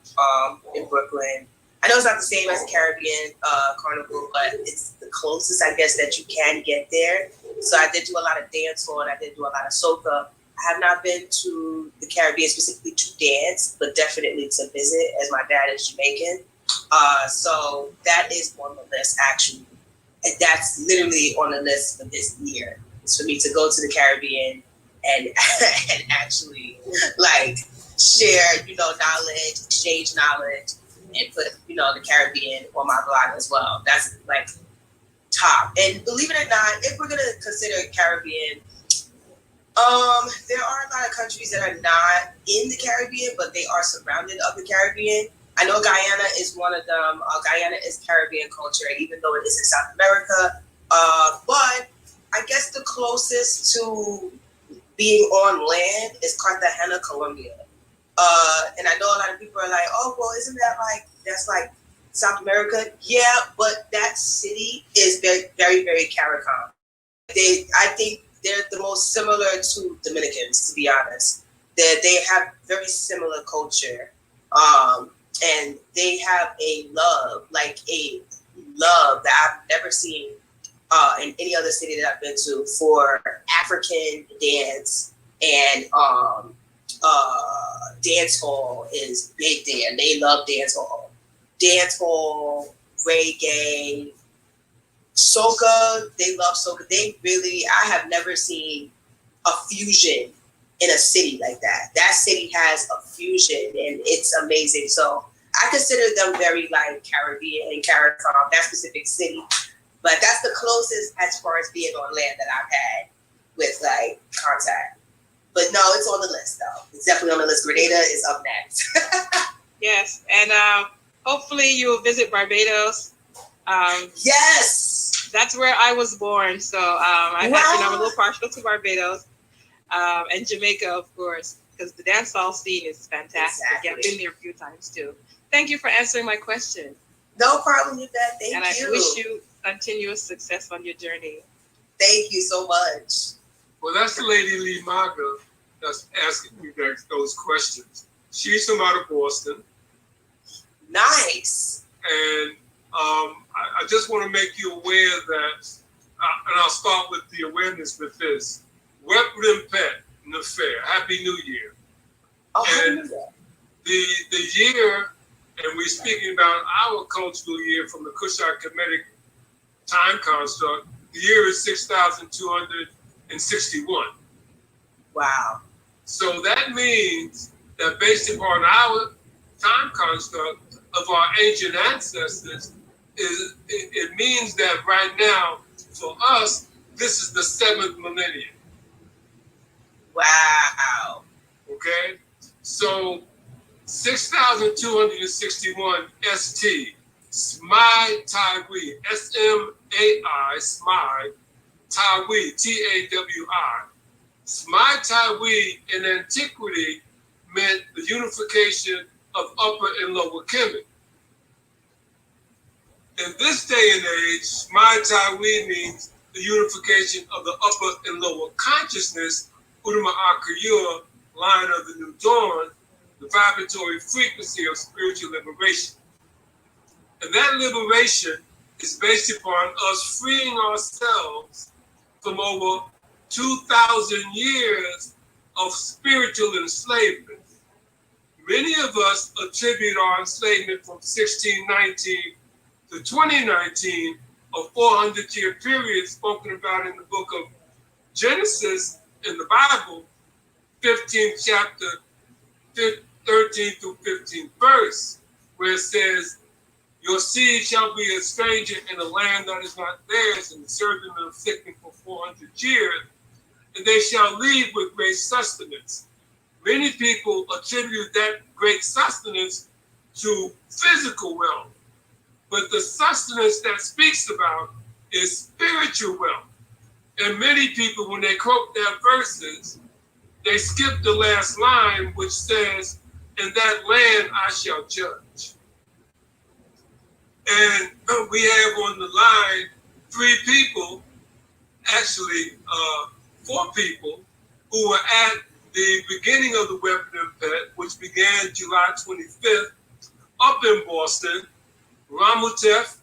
Speaker 11: in Brooklyn. I know it's not the same as a Caribbean carnival, but it's the closest, I guess, that you can get there. So I did do a lot of dancehall and I did do a lot of soca. I have not been to the Caribbean specifically to dance, but definitely to visit, as my dad is Jamaican. So that is on the list, actually. And that's literally on the list for this year. It's for me to go to the Caribbean and actually like share, knowledge, exchange knowledge, and put, the Caribbean on my blog as well. That's like top. And believe it or not, if we're gonna consider Caribbean, there are a lot of countries that are not in the Caribbean, but they are surrounded of the Caribbean. I know Guyana is one of them. Guyana is Caribbean culture, even though it is in South America. But I guess the closest to being on land is Cartagena, Colombia. And I know a lot of people are like, oh, well, isn't that that's like South America? Yeah, but that city is very, very, very CARICOM. I think they're the most similar to Dominicans, to be honest. They have very similar culture. And they have a love that I've never seen in any other city that I've been to for African dance. And dance hall is big there. They love dance hall. Dance hall, reggae, soca, they love soca. I have never seen a fusion in a city like that. That city has a fusion and it's amazing. So I consider them very like Caribbean and CARICOM, that specific city. But that's the closest as far as being on land that I've had with like contact. But no, it's on the list though. It's definitely on the list. Grenada is up next.
Speaker 3: Yes, and hopefully you'll visit Barbados.
Speaker 11: Yes,
Speaker 3: that's where I was born. So I'm a little partial to Barbados and Jamaica, of course, because the dancehall scene is fantastic.
Speaker 11: Exactly.
Speaker 3: I've been there a few times too. Thank you for answering my question.
Speaker 11: No problem with that. Thank you.
Speaker 3: And I wish you continuous success on your journey.
Speaker 11: Thank you so much.
Speaker 2: Well, that's the Lady Lee Maga that's asking me those questions. She's from out of Boston.
Speaker 11: Nice.
Speaker 2: And I just want to make you aware that, and I'll start with the awareness with this. Ramutef Nefer, Happy New Year.
Speaker 11: Oh,
Speaker 2: and the year, and we're speaking about our cultural year from the Khushite Khemetic time construct, the year is 6,261.
Speaker 11: Wow.
Speaker 2: So that means that based upon our time construct of our ancient ancestors, it means that right now, for us, this is the 7th millennium.
Speaker 11: Wow.
Speaker 2: Okay? So 6,261 ST, Smai Tawi, S-M-A-I, Smai Tawi, T-A-W-I. Smai Tawi in antiquity meant the unification of Upper and Lower Kemet. In this day and age, Smai Tawi means the unification of the upper and lower consciousness, Udama Akayur, line of the new dawn, the vibratory frequency of spiritual liberation. And that liberation is based upon us freeing ourselves from over 2,000 years of spiritual enslavement. Many of us attribute our enslavement from 1619 to 2019, a 400-year period spoken about in the book of Genesis in the Bible, 15th chapter, 13th through 15th verse, where it says, your seed shall be a stranger in a land that is not theirs, and serve them and afflict them for 400 years, and they shall leave with great sustenance. Many people attribute that great sustenance to physical wealth, but the sustenance that speaks about is spiritual wealth. And many people, when they quote their verses, they skip the last line, which says, in that land I shall judge. And we have on the line 3 people, actually 4 people, who were at the beginning of the Ramutef, which began July 25th, up in Boston. Ramutef,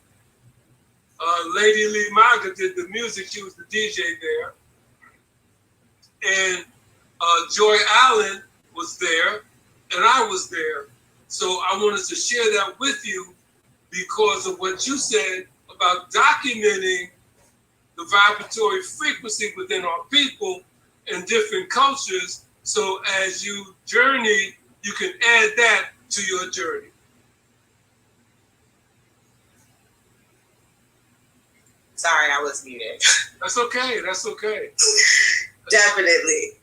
Speaker 2: Lady Lee Maga did the music, she was the DJ there. And Joy Allen was there, and I was there. So I wanted to share that with you because of what you said about documenting the vibratory frequency within our people and different cultures. So as you journey, you can add that to your journey.
Speaker 11: Sorry, I was muted.
Speaker 2: That's okay. That's okay.
Speaker 11: Definitely.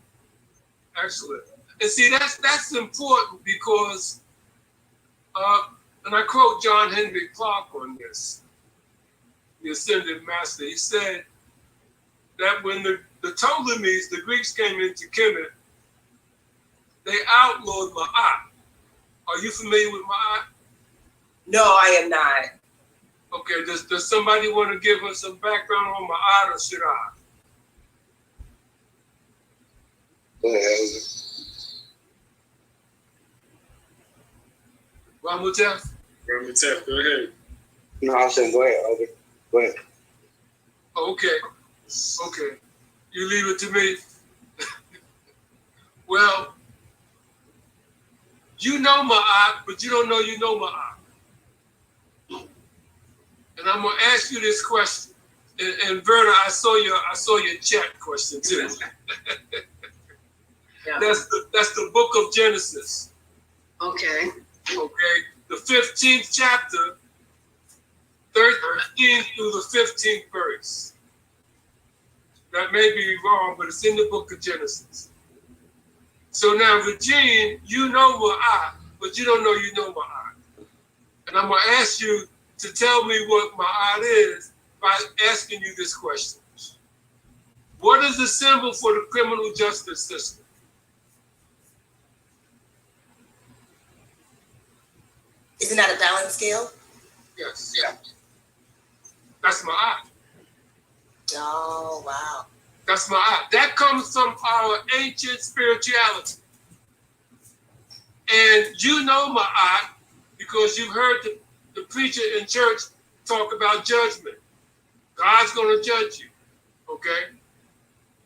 Speaker 2: Excellent. And see, that's important because And I quote John Henry Clark on this, the Ascended Master. He said that when the Ptolemies, the Greeks, came into Kemet, they outlawed Ma'at. Are you familiar with Ma'at?
Speaker 11: No, I am not.
Speaker 2: Okay, does somebody want to give us some background on Ma'at or should I?
Speaker 5: Go ahead.
Speaker 2: Ramutef?
Speaker 8: Ramutef, go ahead.
Speaker 5: No, I said go ahead, Elder. Go ahead.
Speaker 2: Okay. Okay. You leave it to me. Well, you know Ma'at, but you don't know you know Ma'at. And I'm gonna ask you this question. And Verna, I saw your chat question too.
Speaker 1: Yeah.
Speaker 2: That's the book of Genesis.
Speaker 1: Okay.
Speaker 2: Okay. The 15th chapter, 13 through the 15th verse. That may be wrong, but it's in the book of Genesis. So now, Virginia, you know Ma'at, but you don't know you know Ma'at. And I'm going to ask you to tell me what Ma'at is by asking you this question. What is the symbol for the criminal justice system?
Speaker 11: Isn't that a balance scale?
Speaker 2: Yes. Yeah. That's Ma'at.
Speaker 11: Oh, wow.
Speaker 2: That's Ma'at. That comes from our ancient spirituality. And you know Ma'at because you've heard the preacher in church talk about judgment. God's going to judge you, okay?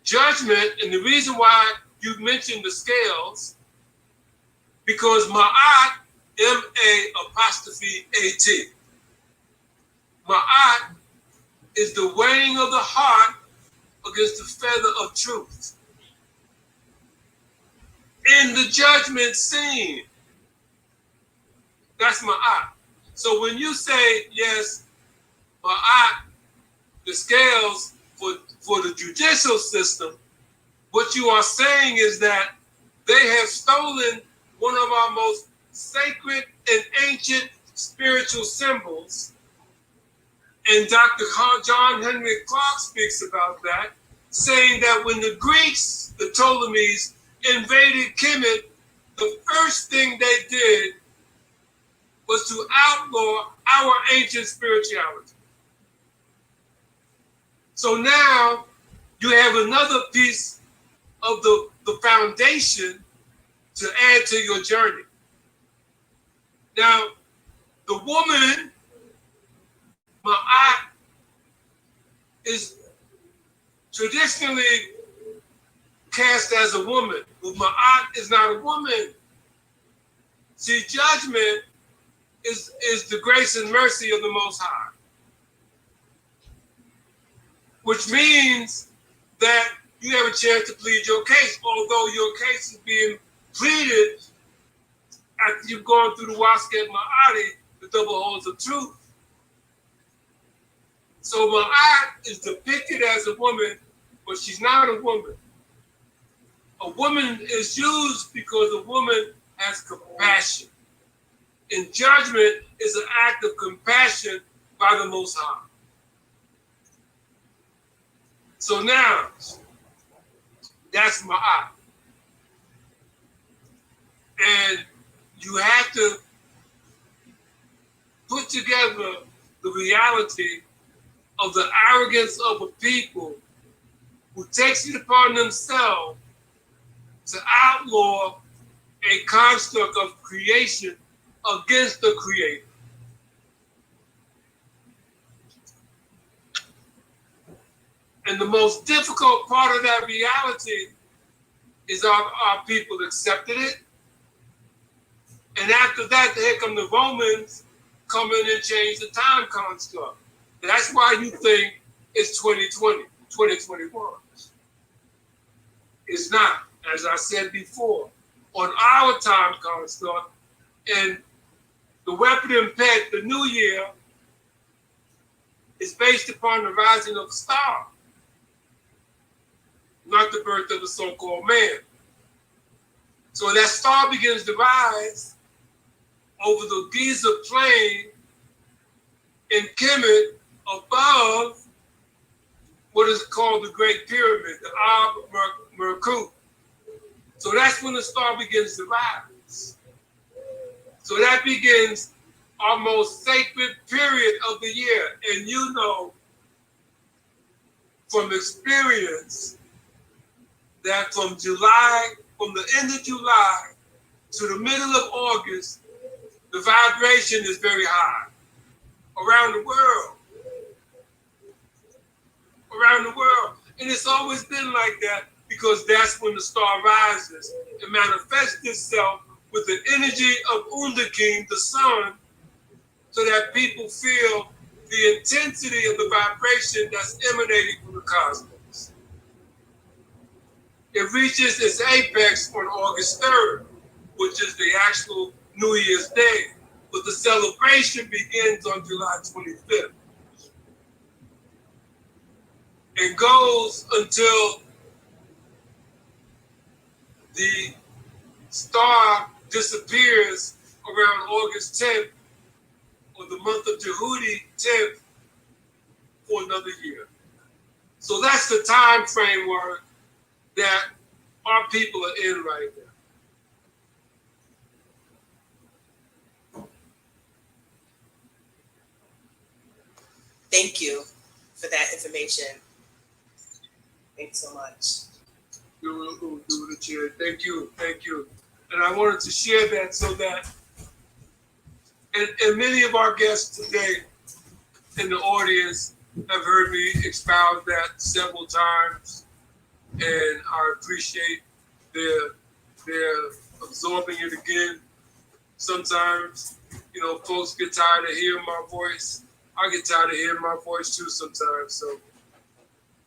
Speaker 2: Judgment, and the reason why you mentioned the scales, because Ma'at, M-A''A'-T. Ma'at is the weighing of the heart against the feather of truth. In the judgment scene, that's Ma'at. So when you say, yes, Ma'at, the scales for the judicial system, what you are saying is that they have stolen one of our most sacred and ancient spiritual symbols. And Dr. John Henry Clark speaks about that, saying that when the Greeks, the Ptolemies, invaded Kemet, the first thing they did was to outlaw our ancient spirituality. So now you have another piece of the foundation to add to your journey. Now, the woman, Ma'at, is traditionally cast as a woman, but Ma'at is not a woman. See, judgment is the grace and mercy of the Most High, which means that you have a chance to plead your case, although your case is being pleaded after you've gone through the Wasket Ma'ati, the double holes of truth. So Ma'at is depicted as a woman, but she's not a woman. A woman is used because a woman has compassion. And judgment is an act of compassion by the Most High. So now, that's Ma'at. And you have to put together the reality of the arrogance of a people who takes it upon themselves to outlaw a construct of creation against the Creator. And the most difficult part of that reality is our people accepted it. And after that, here come the Romans come in and change the time construct. That's why you think it's 2020, 2021. It's not, as I said before, on our time construct, and the weapon and pet, the new year, is based upon the rising of the star, not the birth of the so-called man. So that star begins to rise over the Giza Plain in Kemet above what is called the Great Pyramid, the Ab Merkut. So that's when the star begins to rise. So that begins our most sacred period of the year. And you know from experience that from the end of July to the middle of August, the vibration is very high around the world. Around the world. And it's always been like that because that's when the star rises. It manifests itself with the energy of Undakim, the sun, so that people feel the intensity of the vibration that's emanating from the cosmos. It reaches its apex on August 3rd, which is the actual New Year's Day. But the celebration begins on July 25th and goes until the star disappears around August 10th or the month of Jehudi 10th for another year. So that's the time framework that our people are in right now.
Speaker 11: Thank you for that information. Thanks so much.
Speaker 2: Do the chair. Thank you. And I wanted to share that so that, and many of our guests today in the audience have heard me expound that several times, and I appreciate their absorbing it again. Sometimes, folks get tired of hearing my voice. I get tired of hearing my voice too sometimes. So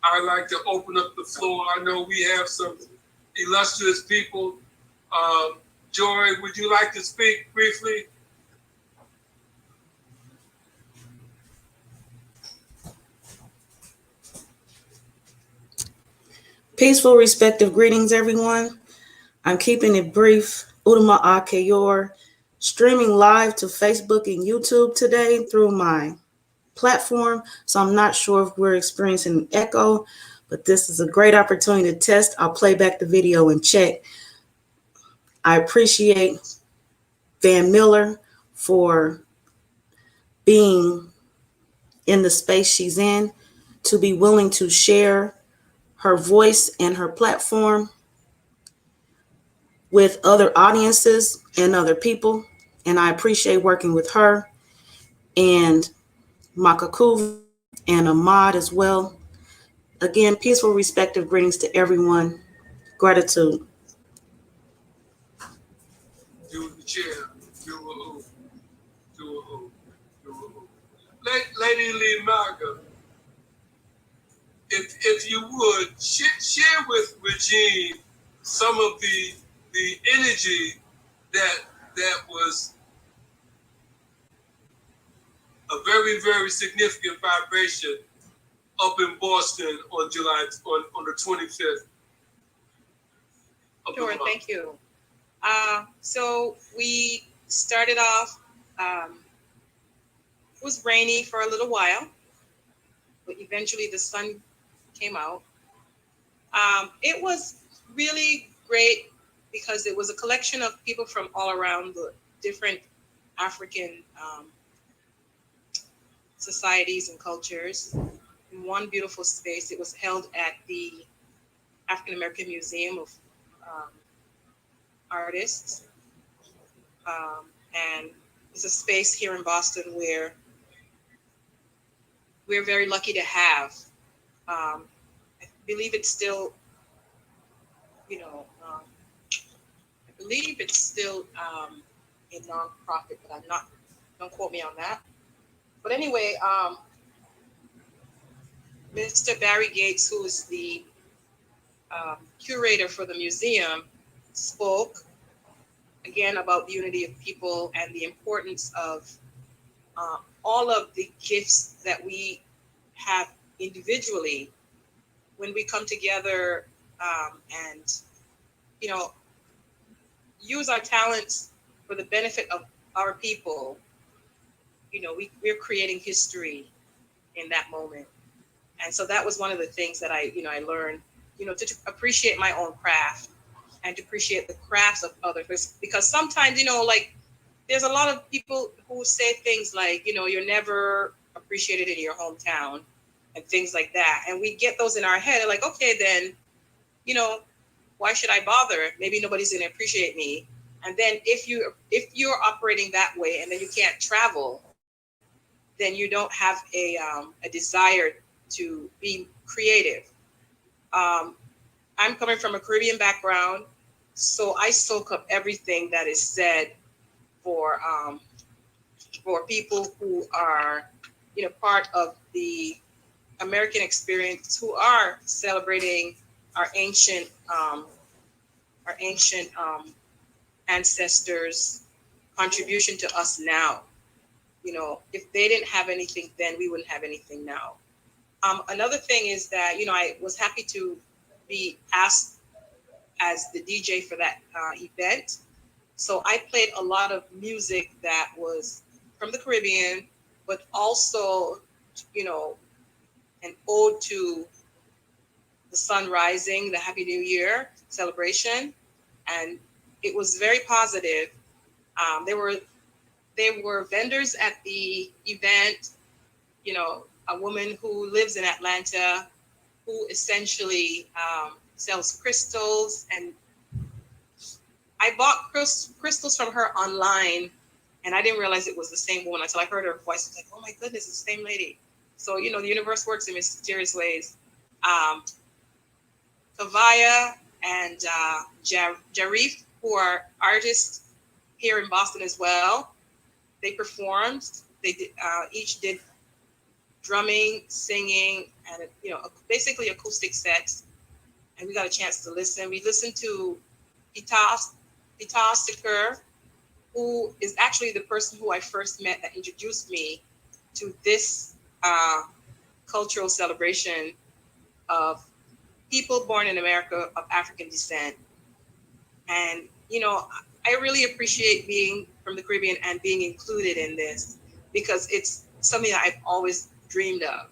Speaker 2: I like to open up the floor. I know we have some illustrious people. Joy, would you like to speak briefly?
Speaker 10: Peaceful, respective greetings, everyone. I'm keeping it brief. Udama Akeyor, streaming live to Facebook and YouTube today through my platform. So I'm not sure if we're experiencing an echo, but this is a great opportunity to test. I'll play back the video and check. I appreciate Van Miller for being in the space she's in, to be willing to share her voice and her platform with other audiences and other people. And I appreciate working with her and Makakuvu and Ahmad as well. Again, peaceful, respective greetings to everyone. Gratitude.
Speaker 2: Do the chair. Lady Lee Maga, if you would, share with Regine some of the energy that was a very, very significant vibration up in Boston on the 25th.
Speaker 3: Sure, thank you. So we started off, it was rainy for a little while, but eventually the sun came out. It was really great because it was a collection of people from all around the different African societies and cultures in one beautiful space. It was held at the African American Museum of Artists. And it's a space here in Boston where we're very lucky to have. I believe it's still, I believe it's still a nonprofit, but don't quote me on that. But anyway, Mr. Barry Gates, who is the curator for the museum, spoke again about the unity of people and the importance of all of the gifts that we have individually when we come together and use our talents for the benefit of our people, we're creating history in that moment. And so that was one of the things that I learned, to appreciate my own craft and to appreciate the crafts of others. Because sometimes, like there's a lot of people who say things like, you're never appreciated in your hometown and things like that. And we get those in our head. Like, okay, then, why should I bother? Maybe nobody's going to appreciate me. And then if you're operating that way and then you can't travel, then you don't have a desire to be creative. I'm coming from a Caribbean background, so I soak up everything that is said for people who are, part of the American experience, who are celebrating our ancient ancestors' contribution to us now. If they didn't have anything then, we wouldn't have anything now. Another thing is that, I was happy to be asked as the DJ for that event. So I played a lot of music that was from the Caribbean, but also, an ode to the sun rising, the Happy New Year celebration. And it was very positive. There were vendors at the event, a woman who lives in Atlanta who essentially sells crystals. And I bought crystals from her online, and I didn't realize it was the same woman until I heard her voice. I was like, oh my goodness, it's the same lady. So, the universe works in mysterious ways. Kavaya and Jarif, who are artists here in Boston as well, they performed. They did, each did drumming, singing, and basically acoustic sets. And we got a chance to listen. We listened to Pitas Sekur, who is actually the person who I first met that introduced me to this cultural celebration of people born in America of African descent. And, I really appreciate being from the Caribbean and being included in this, because it's something that I've always dreamed of.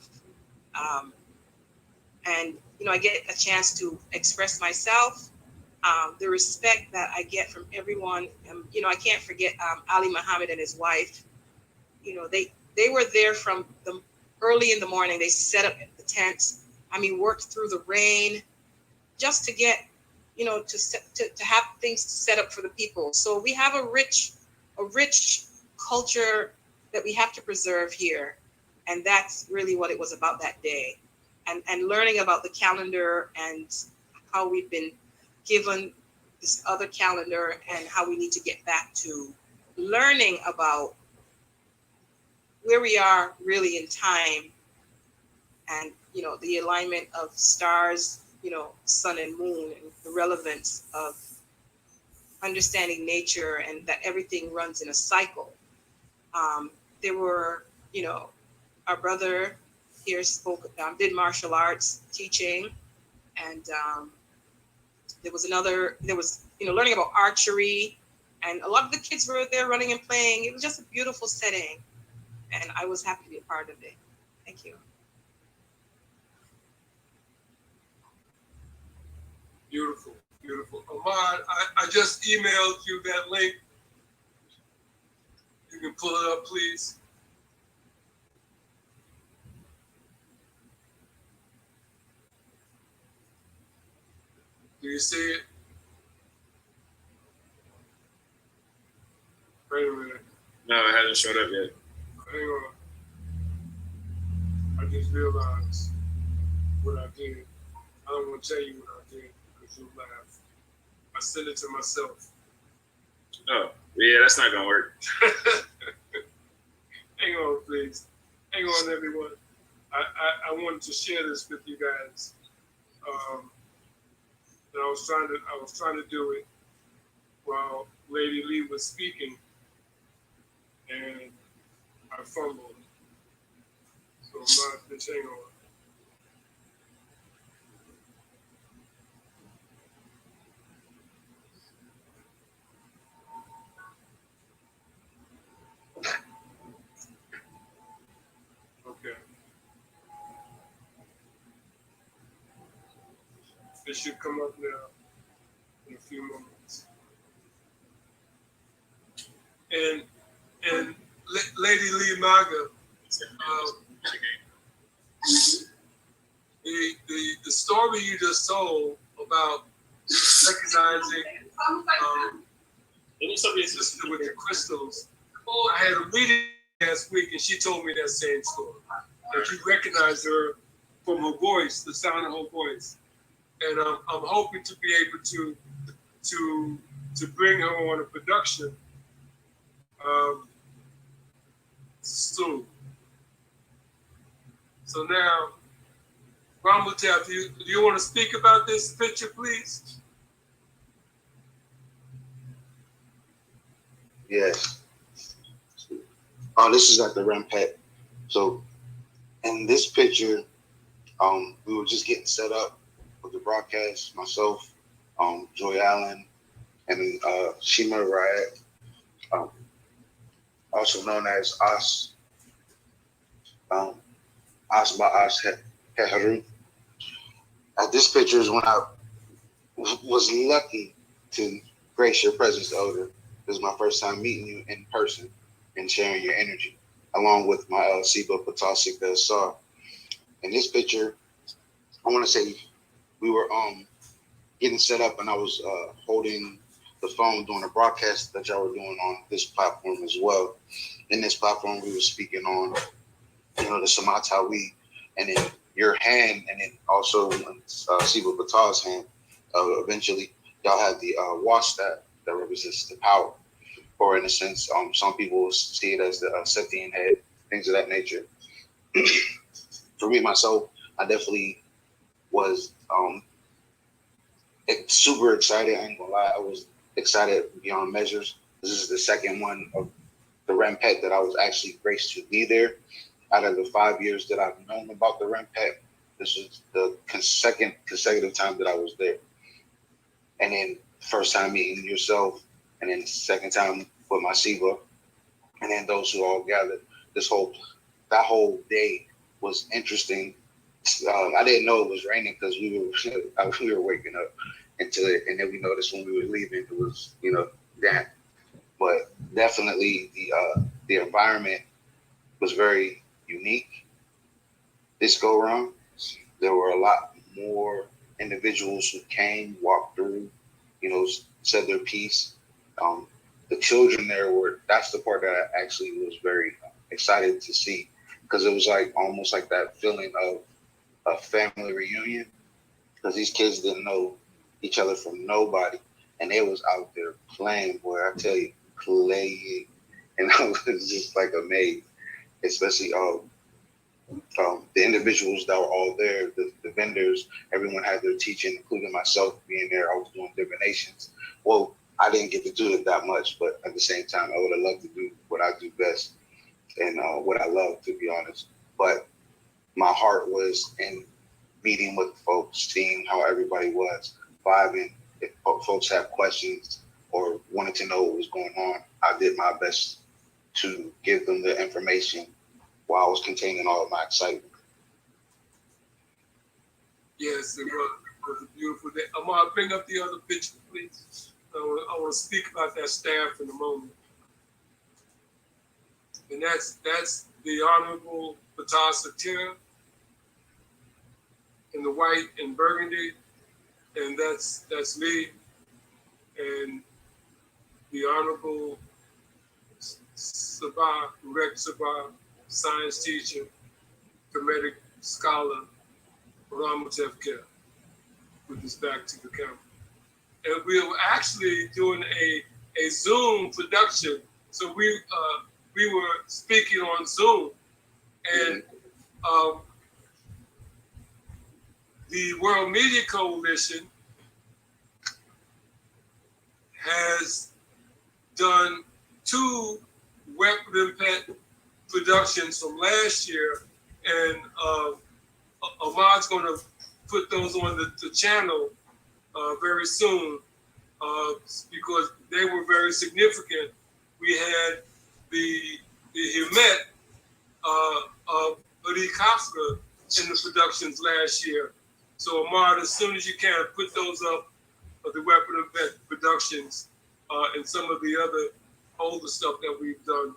Speaker 3: And, I get a chance to express myself, the respect that I get from everyone. I can't forget Ali Muhammad and his wife. They were there from the early in the morning. They set up the tents. Worked through the rain just to get, to have things set up for the people. So we have a rich culture that we have to preserve here. And that's really what it was about that day. And learning about the calendar and how we've been given this other calendar and how we need to get back to learning about where we are really in time, and the alignment of stars, sun and moon, and the relevance of understanding nature and that everything runs in a cycle. There were, our brother here did martial arts teaching, and there was learning about archery, and a lot of the kids were there running and playing. It was just a beautiful setting, and I was happy to be a part of it. Thank you.
Speaker 2: Beautiful, beautiful. Amar, I just emailed you that link. You can pull it up, please. Do you see it? Wait a minute.
Speaker 8: No, it hasn't showed up yet.
Speaker 2: Hang on. I just realized what I did. I don't want to tell you what I did because you'll laugh. I sent it to myself.
Speaker 8: Oh, yeah, that's not gonna work.
Speaker 2: Hang on, please. Hang on, everyone. I wanted to share this with you guys. And I was trying to do it while Lady Lee was speaking, and I fumbled. So just hang on. It should come up now in a few moments. And Lady Lee Maga, the story you just told about recognizing with the crystals. I had a meeting last week and she told me that same story. That you recognized her from her voice, the sound of her voice. And I'm hoping to be able to bring her on a production soon. So now, Ramutef, do you want to speak about this picture, please?
Speaker 5: Yes. This is at the Rampet. So in this picture, we were just getting set up with the broadcast, myself, Joy Allen, and Shima Riot, also known as As, As Ba'as Heharu. This picture is when I was lucky to grace your presence, Elder. This is my first time meeting you in person and sharing your energy, along with my Siba Patasik Saw. In this picture, I want to say we were getting set up, and I was holding the phone during a broadcast that y'all were doing on this platform as well. In this platform, we were speaking on, the Samatawi, and in your hand, and then also Siba Patah's hand. Eventually, y'all had the wash that represents the power, or in a sense, some people see it as the Sethian head, things of that nature. For me, myself, I definitely was super excited. I ain't gonna lie, I was excited beyond measures. This is the second one of the Rampet that I was actually graced to be there. Out of the 5 years that I've known about the Rampet, this was the second consecutive time that I was there. And then first time meeting yourself, and then second time with my Siba, and then those who all gathered. That whole day was interesting. I didn't know it was raining because we were waking up into it, and then we noticed when we were leaving it was damp. But definitely the environment was very unique this go around. There were a lot more individuals who came, walked through, said their piece. The children there that's the part that I actually was very excited to see, because it was almost like that feeling of a family reunion, because these kids didn't know each other from nobody, and they was out there playing, boy, I tell you, playing. And I was just amazed, especially the individuals that were all there, the vendors, everyone had their teaching, including myself being there. I was doing divinations. Well, I didn't get to do it that much, but at the same time, I would have loved to do what I do best and what I love, to be honest. But my heart was in meeting with folks, seeing how everybody was vibing. If folks had questions or wanted to know what was going on, I did my best to give them the information while I was containing all of my excitement.
Speaker 2: Yes, it was a beautiful day. Amar, bring up the other picture, please. I want to speak about that staff in a moment. And that's the Honorable Fatah Satir in the white and burgundy, and that's me, and the Honorable Sabah, Rex Sabah, science teacher, Khemetic scholar, Ramutef, with his back to the camera. And we were actually doing a Zoom production. So we were speaking on Zoom, and the World Media Coalition has done 2 Web Rampet productions from last year, and Ahmad's going to put those on the channel very soon, because they were very significant. We had the Khemet of Adi Kafka in the productions last year, So Amar, as soon as you can, put those up of the Weapon of Vet productions and some of the other older stuff that we've done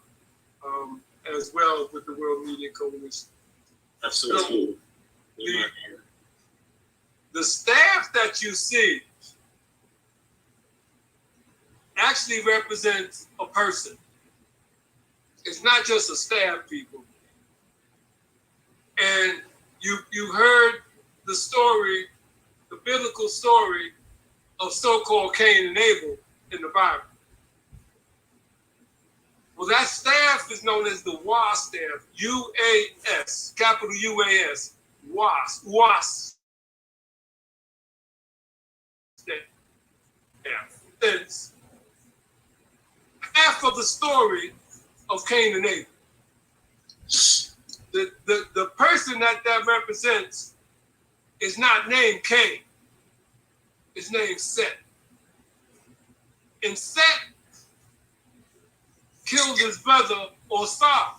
Speaker 2: as well with the World Media Coalition.
Speaker 8: Absolutely.
Speaker 2: So, the staff that you see actually represents a person. It's not just a staff, people. And you heard the story, the biblical story of so-called Cain and Abel in the Bible. Well, that staff is known as the WAS staff, U-A-S, capital U-A-S, WAS staff. It's half of the story of Cain and Abel. The person that represents is not named Cain. It's named Seth. And Seth killed his brother Osar.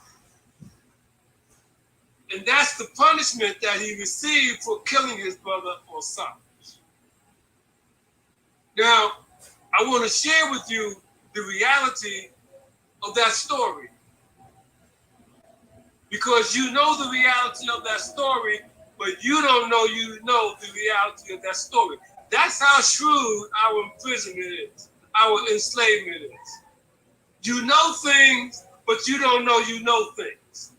Speaker 2: And that's the punishment that he received for killing his brother Osar. Now, I want to share with you the reality of that story. Because you know the reality of that story, but you don't know the reality of that story. That's how shrewd our imprisonment is, our enslavement is. You know things, but you don't know you know things.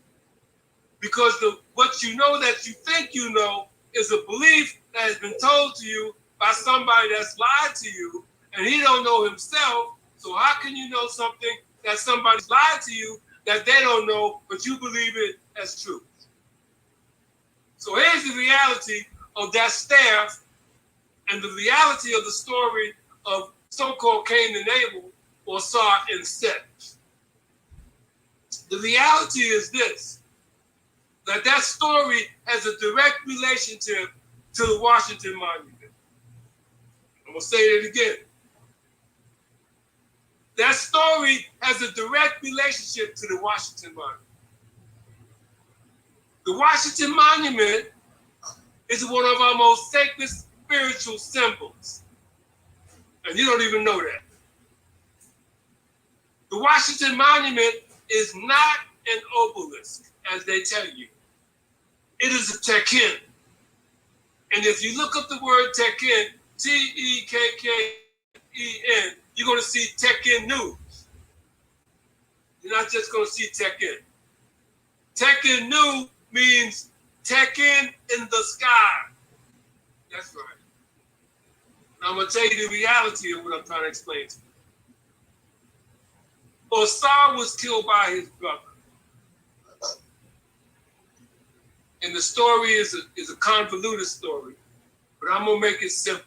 Speaker 2: Because what you know that you think you know is a belief that has been told to you by somebody that's lied to you, and he don't know himself. So how can you know something that somebody's lied to you that they don't know, but you believe it as truth? So here's the reality of that staff and the reality of the story of so-called Cain and Abel, or Sar and Seth. The reality is this, that story has a direct relationship to the Washington Monument. I'm gonna say it again. That story has a direct relationship to the Washington Monument. The Washington Monument is one of our most sacred spiritual symbols. And you don't even know that. The Washington Monument is not an obelisk, as they tell you. It is a tekken. And if you look up the word tekken, T-E-K-K-E-N, you're going to see Tekken News. You're not just going to see Tekken. Tekken New means Tekken in the sky. That's right. Now I'm going to tell you the reality of what I'm trying to explain to you. Osar was killed by his brother. And the story is a convoluted story, but I'm going to make it simple.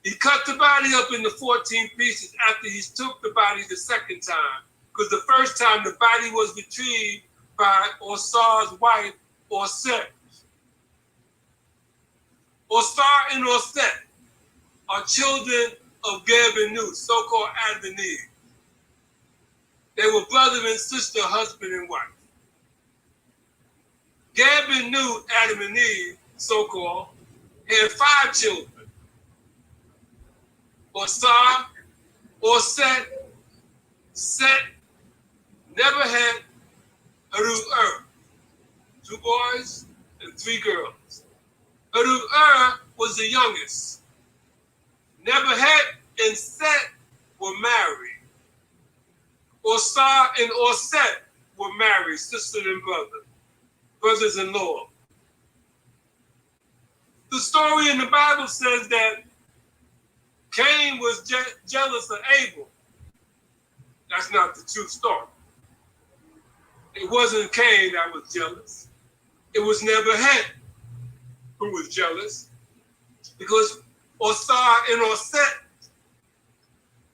Speaker 2: He cut the body up into 14 pieces after he took the body the second time, because the first time the body was retrieved by Osar's wife, Osset. Osar and Osset are children of Geb and Nu, so-called Adam and Eve. They were brother and sister, husband and wife. Geb and Nu, Adam and Eve, so-called, had 5 children. Osar, Osset, Set, never had Haru-Ur, 2 boys and 3 girls. Haru-Ur was the youngest. Nebuchadnezzar and Set were married. Osar and Osset were married, sister and brother, brothers-in-law. The story in the Bible says that Cain was jealous of Abel. That's not the true story. It wasn't Cain that was jealous. It was Nebuchadnezzar who was jealous, because Osar and Osset,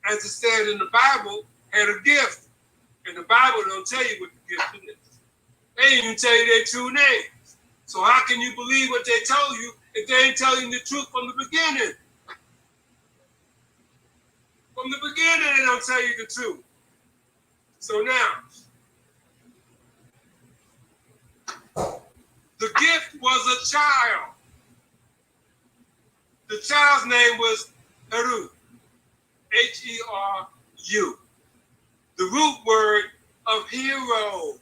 Speaker 2: as it said in the Bible, had a gift. And the Bible don't tell you what the gift is. They didn't even tell you their true names. So how can you believe what they told you if they ain't telling the truth from the beginning? From the beginning, they don't tell you the truth. So now, The gift was a child. The child's name was Heru, Heru. The root word of hero,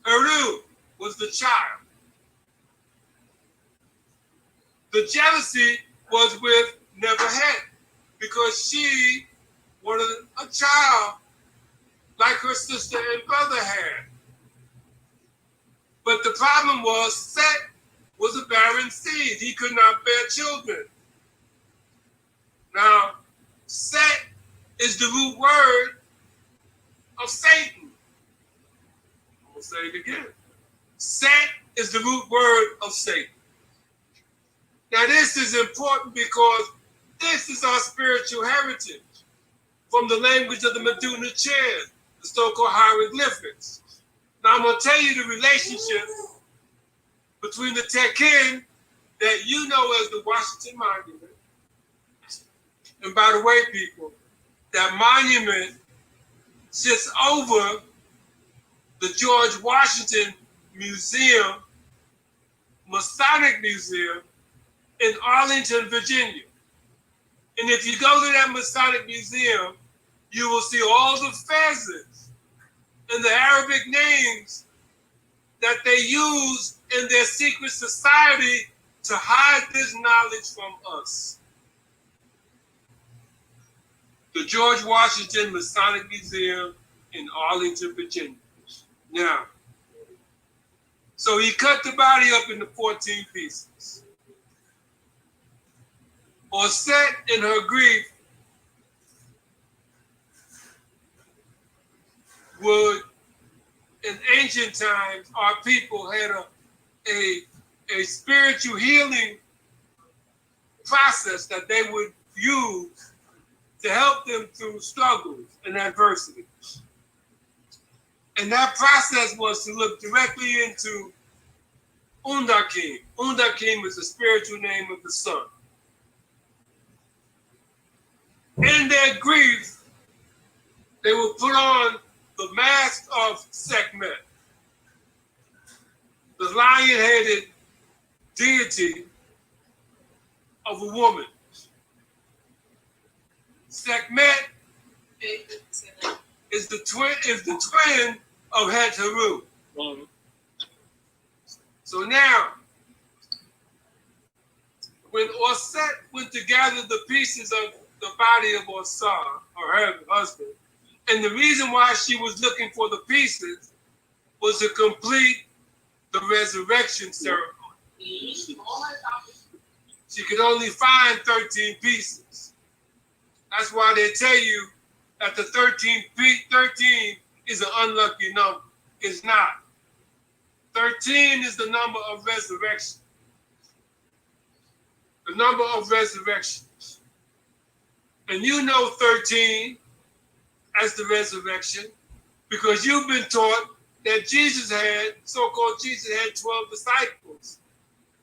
Speaker 2: Heru was the child. The jealousy was with Neverhet because she wanted a child like her sister and brother had. But the problem was Set was a barren seed. He could not bear children. Now, Set is the root word of Satan. I'm going to say it again. Set is the root word of Satan. Now, this is important because this is our spiritual heritage from the language of the Meduna chairs, the so-called hieroglyphics. Now, I'm going to tell you the relationship between the Tekin that you know as the Washington Monument. And by the way, people, that monument sits over the George Washington Museum, Masonic Museum in Arlington, Virginia. And if you go to that Masonic Museum, you will see all the pheasants and the Arabic names that they use in their secret society to hide this knowledge from us. The George Washington Masonic Museum in Arlington, Virginia. Now, so he cut the body up into 14 pieces. Set in her grief would, in ancient times, our people had a spiritual healing process that they would use to help them through struggles and adversity. And that process was to look directly into Undakim. Undakim is the spiritual name of the sun. In their grief, they would put on the mask of Sekhmet, the lion-headed deity of a woman. Sekhmet is the twin of Het Heru. So now, when Set went to gather the pieces of the body of Osar, or her husband, and the reason why she was looking for the pieces was to complete the resurrection ceremony. She could only find 13 pieces. That's why they tell you that the 13 is an unlucky number. It's not. 13 is the number of resurrection. The number of resurrections. And you know 13 as the resurrection because you've been taught that so-called Jesus had 12 disciples.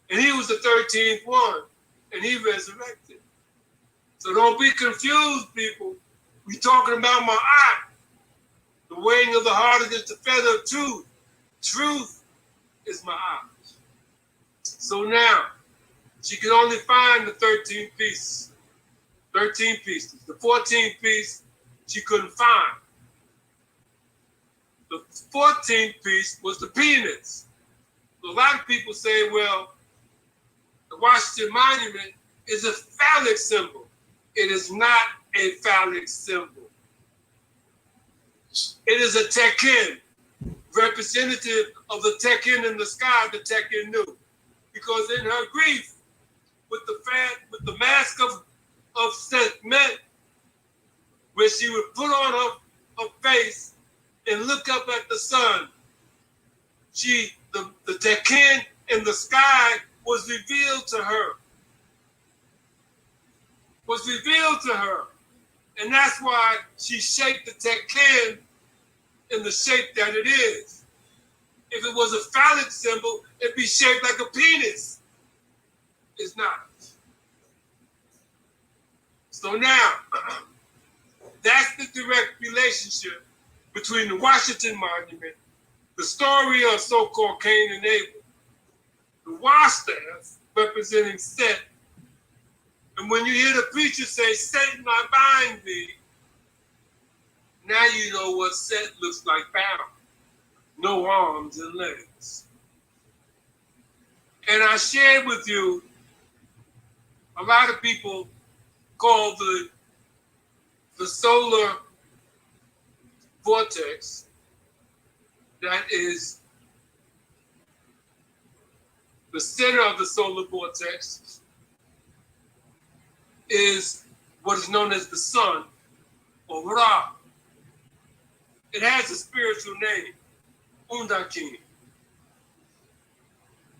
Speaker 2: And he was the 13th one, and he resurrected. So don't be confused, people. We're talking about Ma'at, the weighing of the heart against the feather of truth. Truth is Ma'at. So now, she could only find the 13 pieces. 13 pieces. The 14th piece, she couldn't find. The 14th piece was the peanuts. So a lot of people say, well, the Washington Monument is a phallic symbol. It is not a phallic symbol. It is a Tekin, representative of the Tekin in the sky, the Tekin knew. Because in her grief, with the mask of Sekhmet, where she would put on her face and look up at the sun, the Tekin in the sky was revealed to her. And that's why she shaped the Tekin in the shape that it is. If it was a phallic symbol, it'd be shaped like a penis. It's not. So now, that's the direct relationship between the Washington Monument the story of so-called Cain and Abel, the wastaff representing Set. And when you hear the preacher say, Satan, I bind thee, now you know what Set looks like bound. No arms and legs. And I shared with you, a lot of people call the solar vortex, that is the center of the solar vortex, is what is known as the sun, or Ra. It has a spiritual name, Undakin.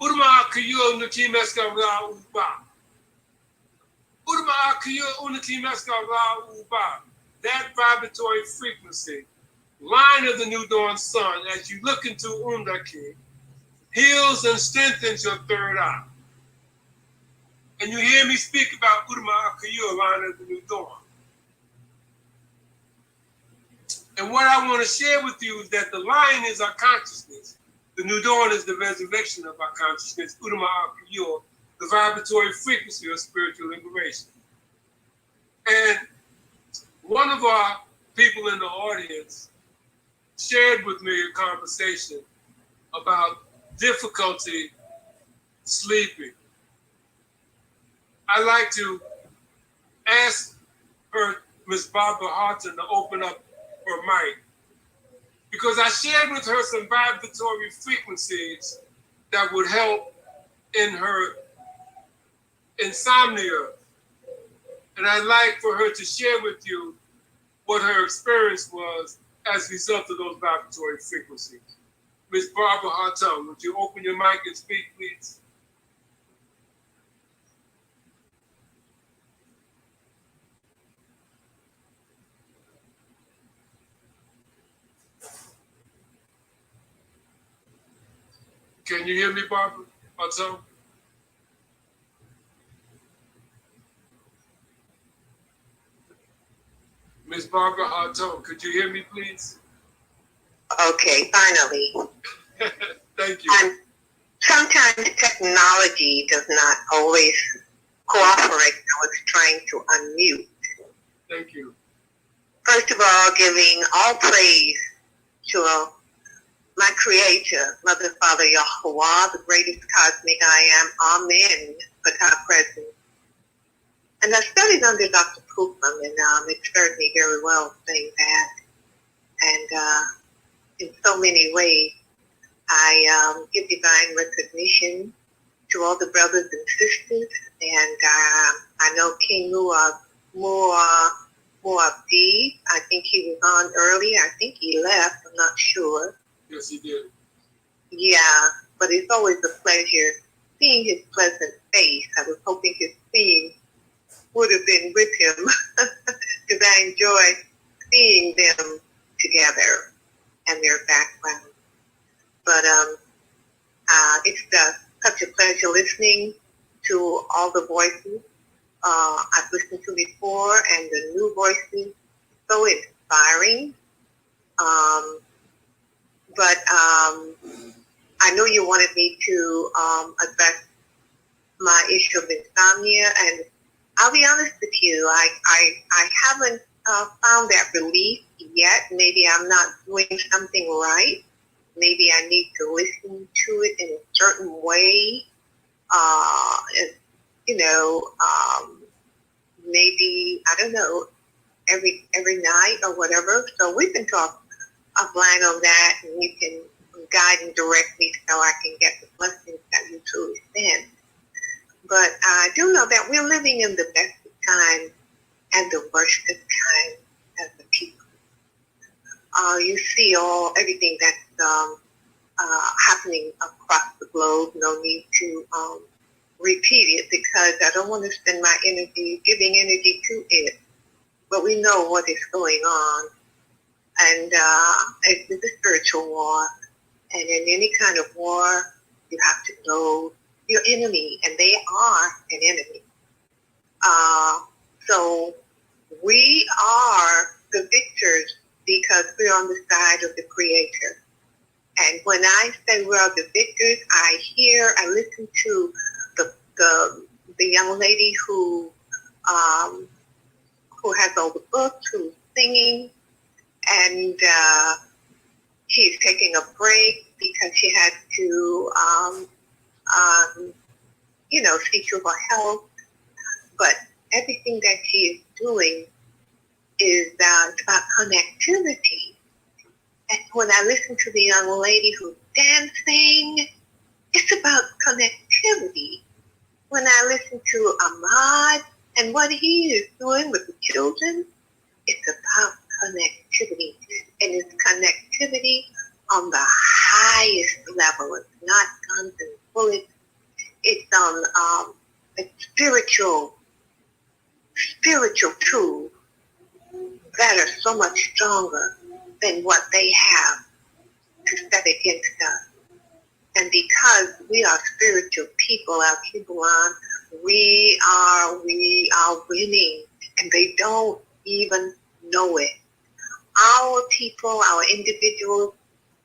Speaker 2: Urma Akiyo Nuki Meska Ra Uba. Urma Akiyo Unaki Meska Ra Uba. That vibratory frequency, line of the new dawn sun, as you look into Undakin, heals and strengthens your third eye. And you hear me speak about Urma Akiyo, line of the new dawn. And what I want to share with you is that the lion is our consciousness. The new dawn is the resurrection of our consciousness, Urma Akiyo, the vibratory frequency of spiritual liberation. And one of our people in the audience shared with me a conversation about difficulty sleeping. I'd like to ask her, Miss Barbara Harton, to open up her mic, because I shared with her some vibratory frequencies that would help in her insomnia. And I'd like for her to share with you what her experience was as a result of those vibratory frequencies. Miss Barbara Harton, would you open your mic and speak, please? Can you hear me, Barbara Harton? Miss Barbara Harton, could you hear me, please?
Speaker 12: Okay, finally.
Speaker 2: Thank you.
Speaker 12: Sometimes technology does not always cooperate. I was trying to unmute.
Speaker 2: Thank you.
Speaker 12: First of all, giving all praise to my Creator, Mother, Father, Yahuwah, the greatest cosmic I am. Amen. Patah present. And I studied under Dr. Poofman, and it served me very well saying that. And in so many ways, I give divine recognition to all the brothers and sisters. And I know King Muabdi, I think he was on earlier. I think he left. I'm not sure.
Speaker 2: Yes, he did.
Speaker 12: Yeah, but it's always a pleasure seeing his pleasant face. I was hoping his seeing would have been with him because I enjoy seeing them together and their background. But it's such a pleasure listening to all the voices I've listened to before and the new voices. So inspiring. But I know you wanted me to address my issue of insomnia, and I'll be honest with you, I haven't found that relief yet. Maybe I'm not doing something right. Maybe I need to listen to it in a certain way. Maybe, I don't know, every night or whatever. So we can talk offline on that, and you can guide and direct me so I can get the blessings that you truly send. But I do know that we're living in the best of times and the worst of times as a people. You see everything that's happening across the globe. No need to repeat it because I don't want to spend my energy giving energy to it. But we know what is going on. And it's a spiritual war. And in any kind of war, you have to know your enemy, and they are an enemy. So we are the victors because we're on the side of the Creator. And when I say we are the victors, I listen to the young lady who has all the books, who's singing, and she's taking a break because she had to, see to her health. But everything that she is doing is about connectivity. And when I listen to the young lady who's dancing, it's about connectivity. When I listen to Ahmad and what he is doing with the children, it's about connectivity. And it's connectivity on the highest level. It's not guns and bullets. It's on spiritual tools that are so much stronger than what they have to set against us. And because we are spiritual people, our Kibuan, we are winning, and they don't even know it. Our people, our individuals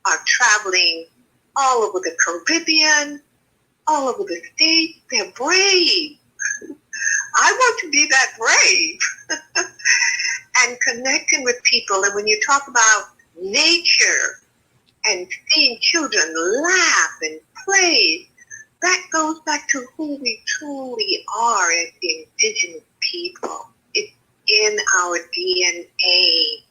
Speaker 12: are traveling all over the Caribbean, all over the States. They're brave. I want to be that brave. And connecting with people. And when you talk about nature and seeing children laugh and play, that goes back to who we truly are as the indigenous people. It's in our DNA.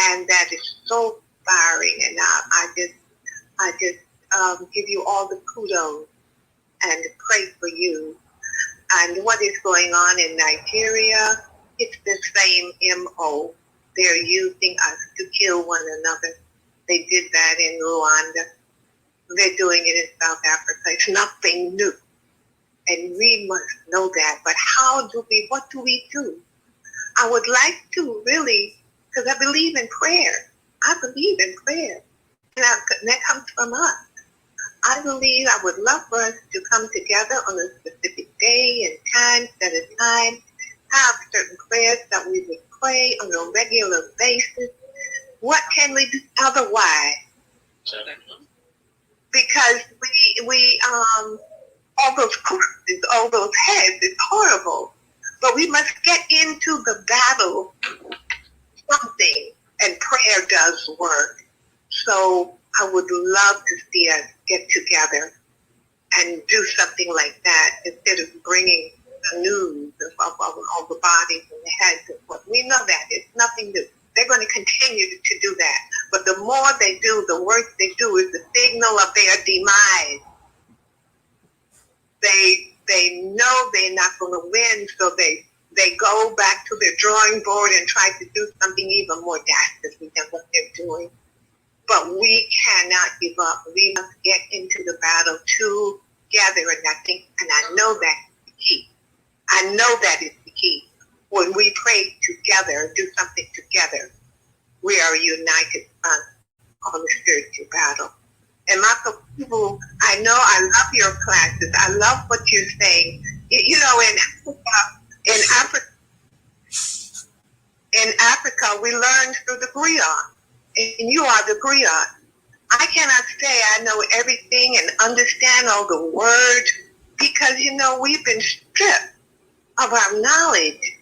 Speaker 12: And that is so inspiring. And I just give you all the kudos and pray for you. And what is going on in Nigeria, it's the same MO. They're using us to kill one another. They did that in Rwanda. They're doing it in South Africa. It's nothing new. And we must know that. But what do we do? I would like to really, because I believe in prayer. I believe in prayer. And that comes from us. I believe I would love for us to come together on a specific day and time, set a time, have certain prayers that we would pray on a regular basis. What can we do otherwise? Because we all those courses, all those heads, it's horrible. But we must get into the battle something, and prayer does work. So I would love to see us get together and do something like that instead of bringing the news of all the bodies and the heads. We know that. It's nothing new. They're going to continue to do that. But the more they do, the worse they do is the signal of their demise. They know they're not going to win, so they go back to their drawing board and try to do something even more dastardly than what they're doing. But we cannot give up. We must get into the battle together, and I know that's the key. I know that is the key. When we pray together, do something together, we are united on the spiritual battle. And Makakuvu, I know I love your classes. I love what you're saying. In Africa, we learn through the griot. And you are the griot. I cannot say I know everything and understand all the words because, we've been stripped of our knowledge.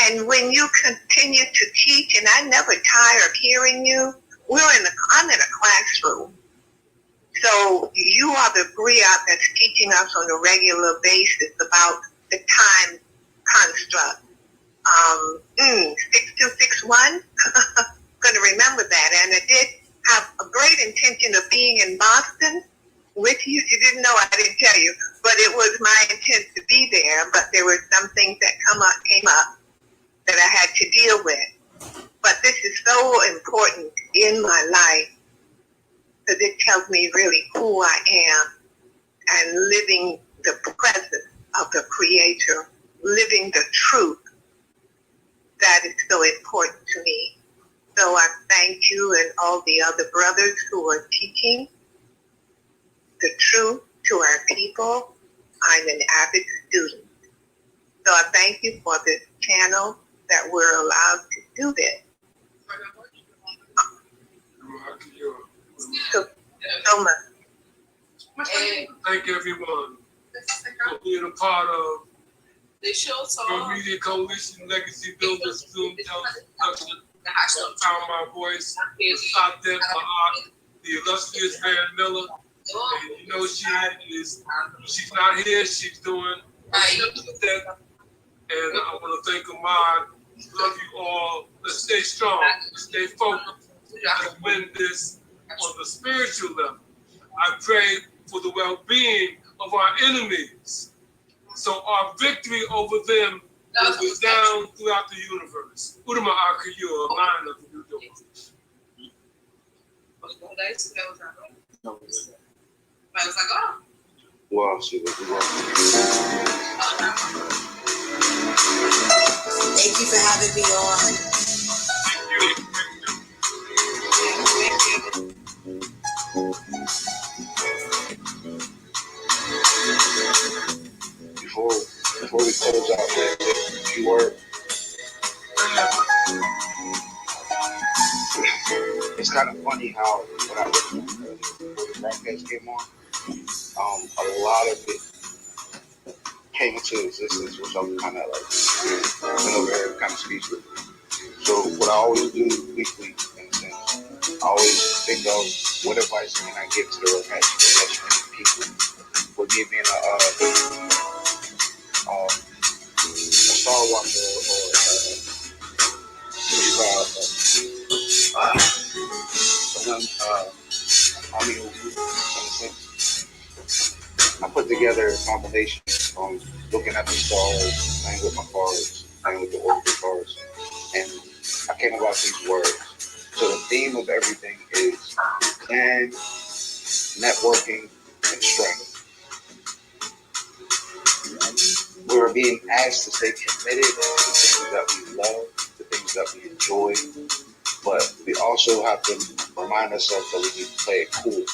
Speaker 12: And when you continue to teach, and I never tire of hearing you, I'm in a classroom. So you are the griot that's teaching us on a regular basis about the time construct. 6261, going to remember that. And I did have a great intention of being in Boston with you. You didn't know, I didn't tell you, but it was my intent to be there. But there were some things that came up that I had to deal with. But this is so important in my life because it tells me really who I am and living the presence of the Creator, living the truth. That is so important to me. So I thank you and all the other brothers who are teaching the truth to our people. I'm an avid student. So I thank you for this channel that we're allowed to do this. So so much.
Speaker 2: Thank everyone for being a part of the Media Coalition Legacy Builders Zoom Television. Found my voice, Top Dead Ma'at, the illustrious Van Miller. And you know she's not here, she's doing that. And I want to thank Amar. Love you all. Let's stay strong. Let's stay focused. Let's win this on the spiritual level. I pray for the well-being of our enemies, so our victory over them will be down throughout the universe. Udama Akayu, a line of New York.
Speaker 5: Wow, see what you want.
Speaker 11: Thank you for having me on.
Speaker 5: Before we close out, a few words. It's kind of funny how when I was before the broadcast came on, a lot of it came into existence, which I'm kind of like, very kind of speechless. So what I always do weekly, in a sense, I always think of what advice can I give to the next people for me being a star watcher or someone on me, in a sense. I put together a combination from looking at the stars, playing with my cards, playing with the oracle cards, and I came about these words. So the theme of everything is plan, networking, and strength. We're being asked to stay committed to the things that we love, the things that we enjoy, but we also have to remind ourselves that we need to play it cool.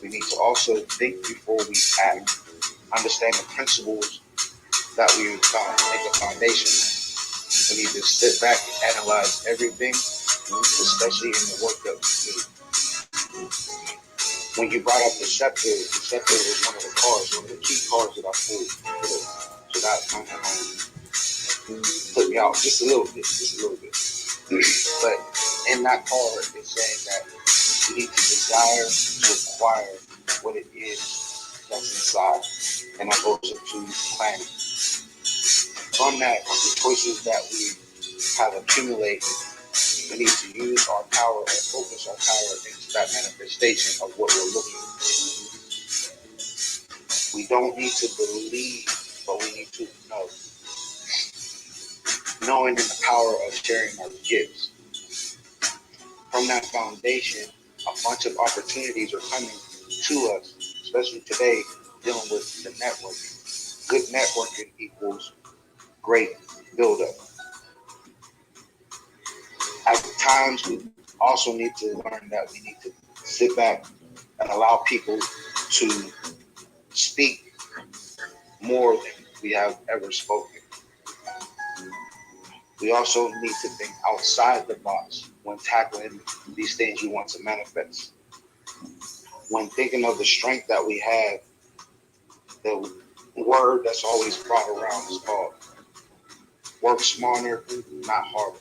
Speaker 5: We need to also think before we act, understand the principles that we make a foundation. We need to sit back and analyze everything, especially in the work that we do. When you brought up the scepter was one of the cards, one of the key cards that I pulled. So that kind of put me out just a little bit. But in that card, it's saying that you need to desire to acquire what it is that's inside, and that goes into planning. From that, the choices that we have accumulated, we need to use our power and focus our power into that manifestation of what we're looking for. We don't need to believe, but we need to know. Knowing in the power of sharing our gifts. From that foundation, a bunch of opportunities are coming to us, especially today, dealing with the networking. Good networking equals great buildup. At times, we also need to learn that we need to sit back and allow people to speak more than we have ever spoken. We also need to think outside the box when tackling these things we want to manifest. When thinking of the strength that we have, the word that's always brought around is called work smarter, not harder.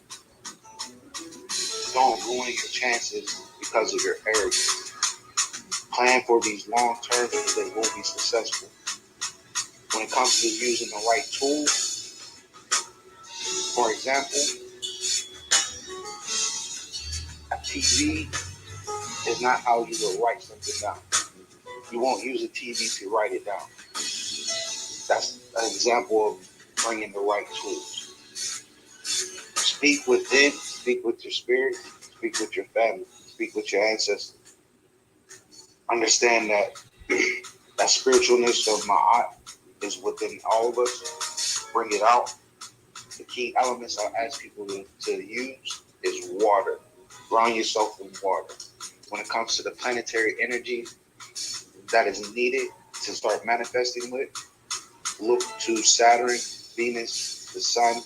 Speaker 5: Don't ruin your chances because of your arrogance. Plan for these long term so they will be successful. When it comes to using the right tools, for example, TV is not how you will write something down. You won't use a TV to write it down. That's an example of bringing the right tools. Speak within, speak with your spirit, speak with your family, speak with your ancestors. Understand that that spiritualness of Ma'at is within all of us. Bring it out. The key elements I ask people to use is water. Ground yourself in water. When it comes to the planetary energy that is needed to start manifesting with, look to Saturn, Venus, the Sun,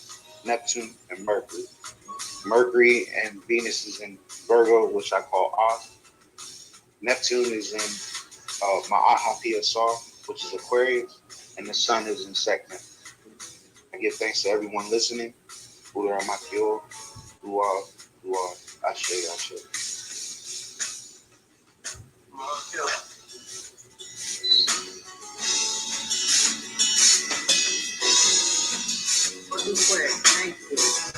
Speaker 5: Neptune, and Mercury. Mercury and Venus is in Virgo, which I call Oz. Neptune is in Ma'aha Sar, which is Aquarius, and the sun is in Sekna. I give thanks to everyone listening. Buddha Amakyo, Dua, Ashe, Ashe.
Speaker 1: Thank you.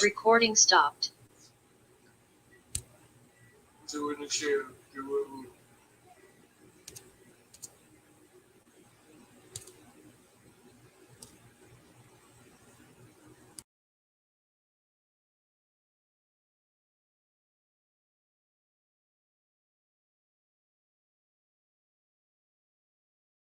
Speaker 13: Recording stopped.
Speaker 2: Do it and share. Do it.